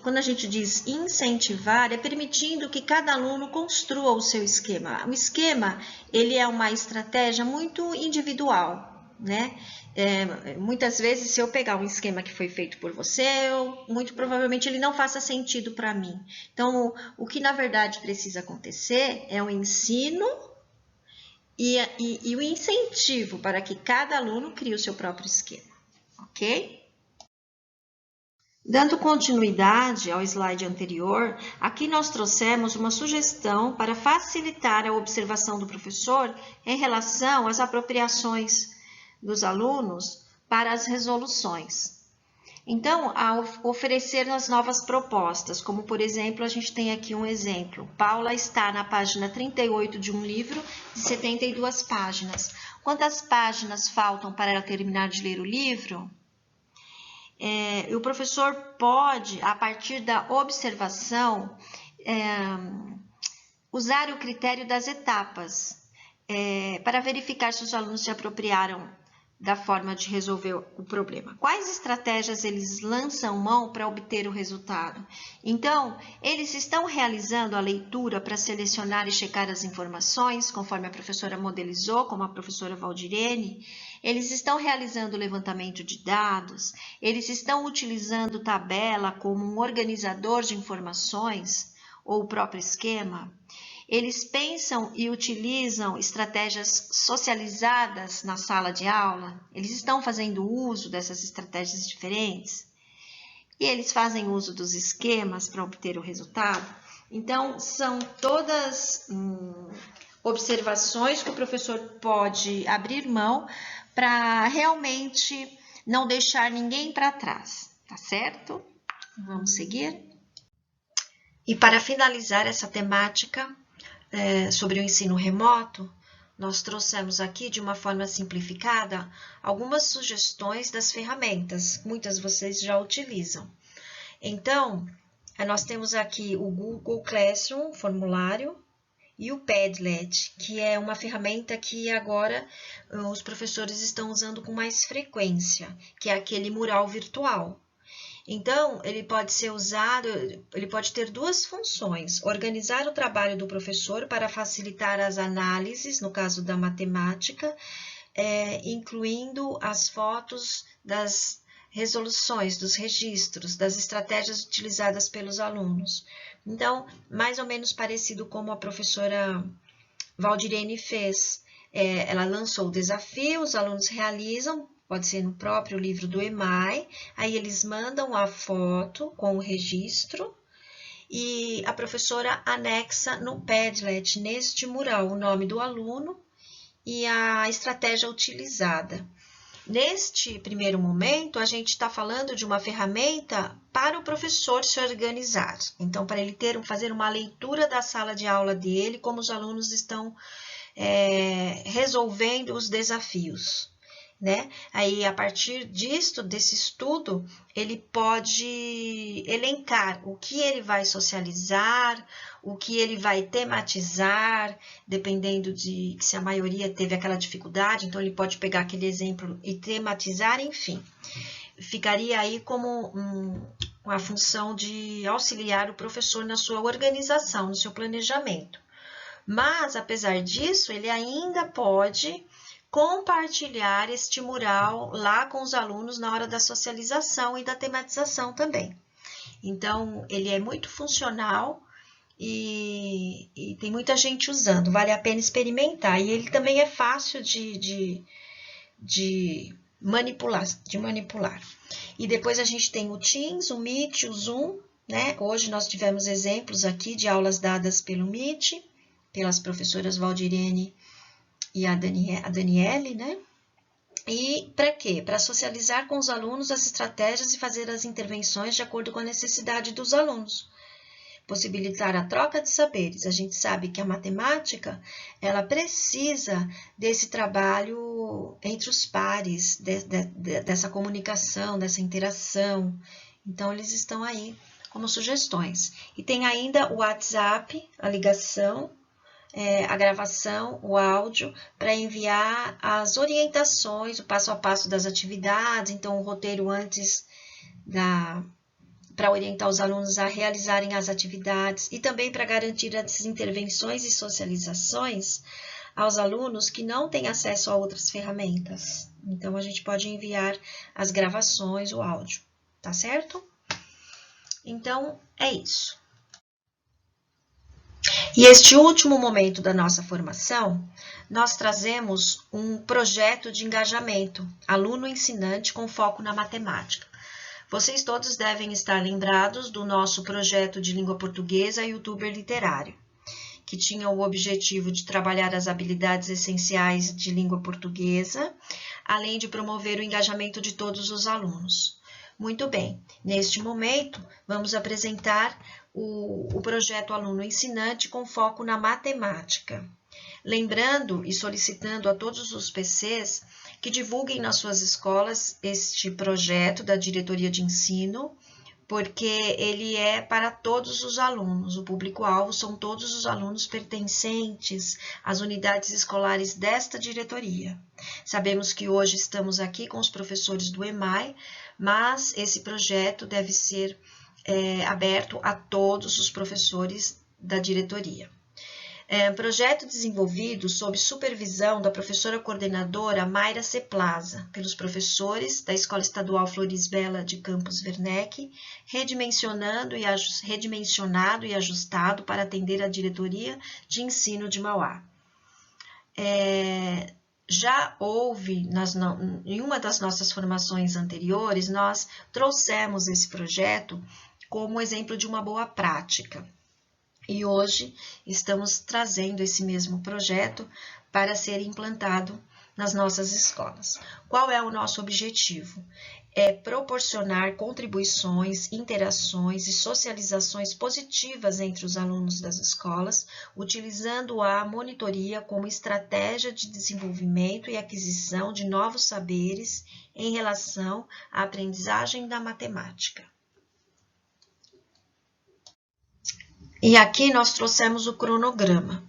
O: quando a gente diz incentivar, é permitindo que cada aluno construa o seu esquema. O esquema, ele é uma estratégia muito individual, né? Muitas vezes, se eu pegar um esquema que foi feito por você, muito provavelmente ele não faça sentido para mim. Então, o que na verdade precisa acontecer é o ensino e o incentivo para que cada aluno crie o seu próprio esquema, ok? Dando continuidade ao slide anterior, aqui nós trouxemos uma sugestão para facilitar a observação do professor em relação às apropriações dos alunos para as resoluções. Então, ao oferecer as novas propostas, como por exemplo, a gente tem aqui um exemplo. Paula está na página 38 de um livro de 72 páginas. Quantas páginas faltam para ela terminar de ler o livro? O professor pode, a partir da observação, usar o critério das etapas para verificar se os alunos se apropriaram da forma de resolver o problema. Quais estratégias eles lançam mão para obter o resultado? Então, eles estão realizando a leitura para selecionar e checar as informações, conforme a professora modelizou, como a professora Valdirene. Eles estão realizando o levantamento de dados, eles estão utilizando tabela como um organizador de informações, ou o próprio esquema. Eles pensam e utilizam estratégias socializadas na sala de aula? Eles estão fazendo uso dessas estratégias diferentes? E eles fazem uso dos esquemas para obter o resultado? Então, são todas observações que o professor pode abrir mão para realmente não deixar ninguém para trás, tá certo? Vamos seguir? E para finalizar essa temática, sobre o ensino remoto, nós trouxemos aqui de uma forma simplificada algumas sugestões das ferramentas, muitas vocês já utilizam. Então, nós temos aqui o Google Classroom, formulário, e o Padlet, que é uma ferramenta que agora os professores estão usando com mais frequência, que é aquele mural virtual. Então, ele pode ser usado, ele pode ter duas funções: organizar o trabalho do professor para facilitar as análises, no caso da matemática, incluindo as fotos das resoluções, dos registros, das estratégias utilizadas pelos alunos. Então, mais ou menos parecido como a professora Valdirene fez. Ela lançou o desafio, os alunos realizam, pode ser no próprio livro do EMAI, aí eles mandam a foto com o registro e a professora anexa no Padlet, neste mural, o nome do aluno e a estratégia utilizada. Neste primeiro momento, a gente está falando de uma ferramenta para o professor se organizar. Então, para ele fazer uma leitura da sala de aula dele, como os alunos estão resolvendo os desafios, né? Aí, a partir desse estudo, ele pode elencar o que ele vai socializar, o que ele vai tematizar, dependendo de se a maioria teve aquela dificuldade, então ele pode pegar aquele exemplo e tematizar, enfim. Ficaria aí como uma função de auxiliar o professor na sua organização, no seu planejamento. Mas, apesar disso, ele ainda pode compartilhar este mural lá com os alunos na hora da socialização e da tematização também. Então, ele é muito funcional e tem muita gente usando, vale a pena experimentar. E ele também é fácil de manipular. E depois a gente tem o Teams, o Meet, o Zoom, né? Hoje nós tivemos exemplos aqui de aulas dadas pelo Meet, pelas professoras Valdirene e a Daniele, né? E para quê? Para socializar com os alunos as estratégias e fazer as intervenções de acordo com a necessidade dos alunos. Possibilitar a troca de saberes. A gente sabe que a matemática, ela precisa desse trabalho entre os pares, dessa comunicação, dessa interação. Então, eles estão aí como sugestões. E tem ainda o WhatsApp, a ligação, a gravação, o áudio, para enviar as orientações, o passo a passo das atividades, então o roteiro antes para orientar os alunos a realizarem as atividades e também para garantir as intervenções e socializações aos alunos que não têm acesso a outras ferramentas. Então, a gente pode enviar as gravações, o áudio, tá certo? Então, é isso. E este último momento da nossa formação, nós trazemos um projeto de engajamento, aluno-ensinante com foco na matemática. Vocês todos devem estar lembrados do nosso projeto de língua portuguesa Youtuber Literário, que tinha o objetivo de trabalhar as habilidades essenciais de língua portuguesa, além de promover o engajamento de todos os alunos. Muito bem, neste momento, vamos apresentar o projeto Aluno Ensinante com foco na matemática. Lembrando e solicitando a todos os PCs que divulguem nas suas escolas este projeto da Diretoria de Ensino, porque ele é para todos os alunos. O público-alvo são todos os alunos pertencentes às unidades escolares desta diretoria. Sabemos que hoje estamos aqui com os professores do EMAI, mas esse projeto deve ser aberto a todos os professores da diretoria. É um projeto desenvolvido sob supervisão da professora coordenadora Mayra Ceplaza, pelos professores da Escola Estadual Florisbela de Campos Werneck, redimensionado e ajustado para atender a diretoria de ensino de Mauá. Já houve, em uma das nossas formações anteriores, nós trouxemos esse projeto como exemplo de uma boa prática. E hoje estamos trazendo esse mesmo projeto para ser implantado nas nossas escolas. Qual é o nosso objetivo? É proporcionar contribuições, interações e socializações positivas entre os alunos das escolas, utilizando a monitoria como estratégia de desenvolvimento e aquisição de novos saberes em relação à aprendizagem da matemática. E aqui nós trouxemos o cronograma.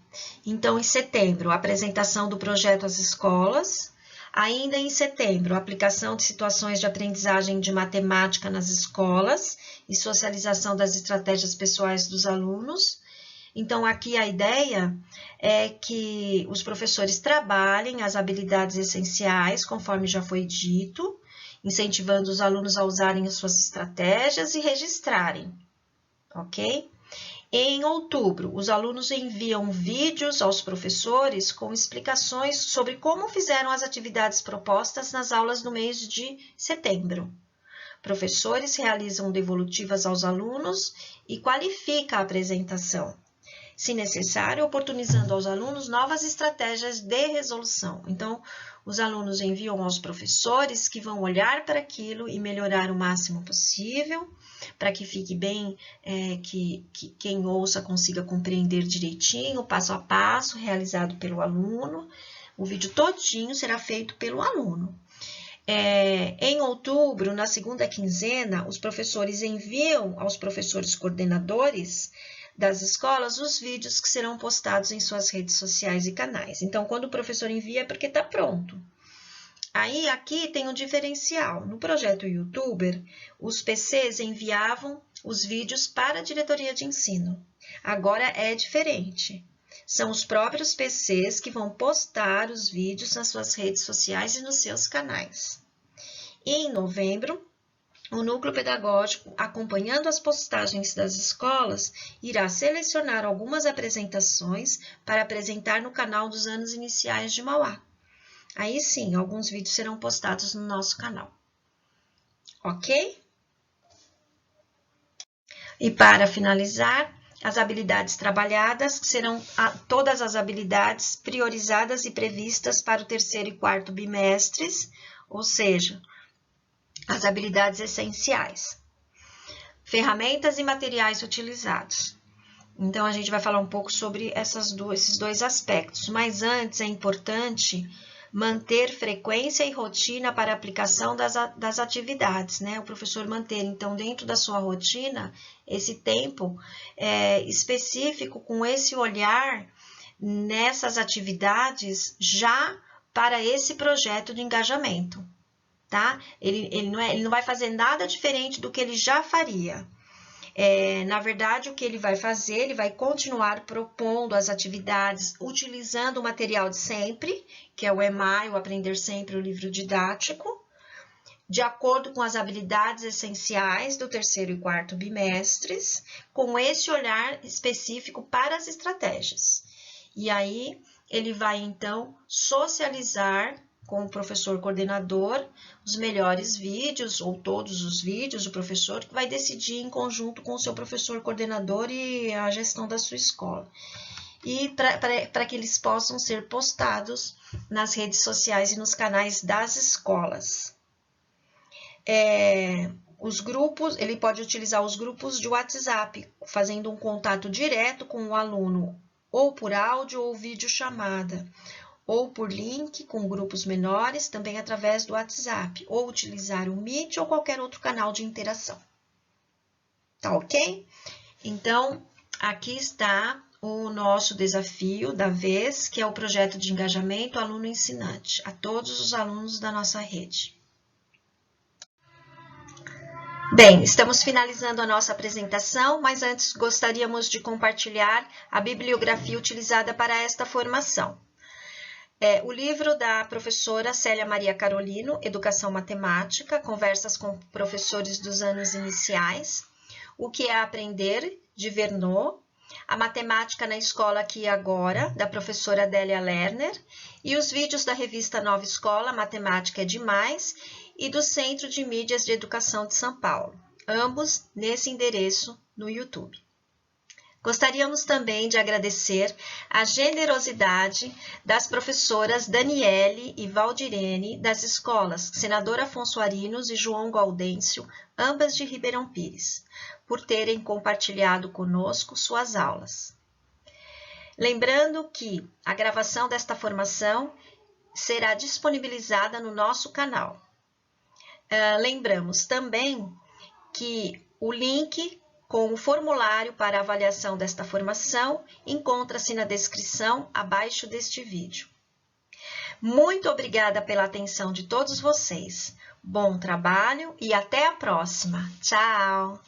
O: Então, em setembro, a apresentação do projeto às escolas. Ainda em setembro, a aplicação de situações de aprendizagem de matemática nas escolas e socialização das estratégias pessoais dos alunos. Então, aqui a ideia é que os professores trabalhem as habilidades essenciais, conforme já foi dito, incentivando os alunos a usarem as suas estratégias e registrarem, ok? Em outubro, os alunos enviam vídeos aos professores com explicações sobre como fizeram as atividades propostas nas aulas do mês de setembro. Professores realizam devolutivas aos alunos e qualificam a apresentação, se necessário, oportunizando aos alunos novas estratégias de resolução. Então, os alunos enviam aos professores que vão olhar para aquilo e melhorar o máximo possível, para que fique bem, que quem ouça consiga compreender direitinho, passo a passo, realizado pelo aluno. O vídeo todinho será feito pelo aluno. Em outubro, na segunda quinzena, os professores enviam aos professores coordenadores das escolas os vídeos que serão postados em suas redes sociais e canais. Então, quando o professor envia, é porque está pronto. Aí, aqui tem um diferencial. No projeto Youtuber, os PCs enviavam os vídeos para a diretoria de ensino. Agora é diferente. São os próprios PCs que vão postar os vídeos nas suas redes sociais e nos seus canais. E em novembro, o núcleo pedagógico, acompanhando as postagens das escolas, irá selecionar algumas apresentações para apresentar no canal dos anos iniciais de Mauá. Aí sim, alguns vídeos serão postados no nosso canal. Ok? E para finalizar, as habilidades trabalhadas serão todas as habilidades priorizadas e previstas para o 3º e 4º bimestres, ou seja, as habilidades essenciais. Ferramentas e materiais utilizados. Então, a gente vai falar um pouco sobre esses dois aspectos, mas antes é importante manter frequência e rotina para a aplicação das atividades, né? O professor manter, então, dentro da sua rotina, esse tempo específico com esse olhar nessas atividades já para esse projeto de engajamento, tá? Ele não vai fazer nada diferente do que ele já faria. Na verdade, o que ele vai fazer, ele vai continuar propondo as atividades, utilizando o material de sempre, que é o EMAI, o Aprender Sempre, o livro didático, de acordo com as habilidades essenciais do 3º e 4º bimestres, com esse olhar específico para as estratégias. E aí, ele vai, então, socializar com o professor coordenador os melhores vídeos, ou todos os vídeos, o professor que vai decidir em conjunto com o seu professor coordenador e a gestão da sua escola. E para que eles possam ser postados nas redes sociais e nos canais das escolas. Os grupos, ele pode utilizar os grupos de WhatsApp, fazendo um contato direto com o aluno, ou por áudio ou videochamada, ou por link com grupos menores, também através do WhatsApp, ou utilizar o Meet ou qualquer outro canal de interação. Tá ok? Então, aqui está o nosso desafio da vez, que é o projeto de engajamento aluno-ensinante, a todos os alunos da nossa rede. Bem, estamos finalizando a nossa apresentação, mas antes gostaríamos de compartilhar a bibliografia utilizada para esta formação. O livro da professora Célia Maria Carolino, Educação Matemática, Conversas com Professores dos Anos Iniciais, O que é Aprender, de Verneau, A Matemática na Escola Aqui e Agora, da professora Adélia Lerner, e os vídeos da revista Nova Escola, Matemática é Demais, e do Centro de Mídias de Educação de São Paulo, ambos nesse endereço no YouTube. Gostaríamos também de agradecer a generosidade das professoras Daniele e Valdirene das escolas Senador Afonso Arinos e João Gaudêncio, ambas de Ribeirão Pires, por terem compartilhado conosco suas aulas. Lembrando que a gravação desta formação será disponibilizada no nosso canal. Lembramos também que o link com o formulário para avaliação desta formação encontra-se na descrição abaixo deste vídeo. Muito obrigada pela atenção de todos vocês. Bom trabalho e até a próxima. Tchau!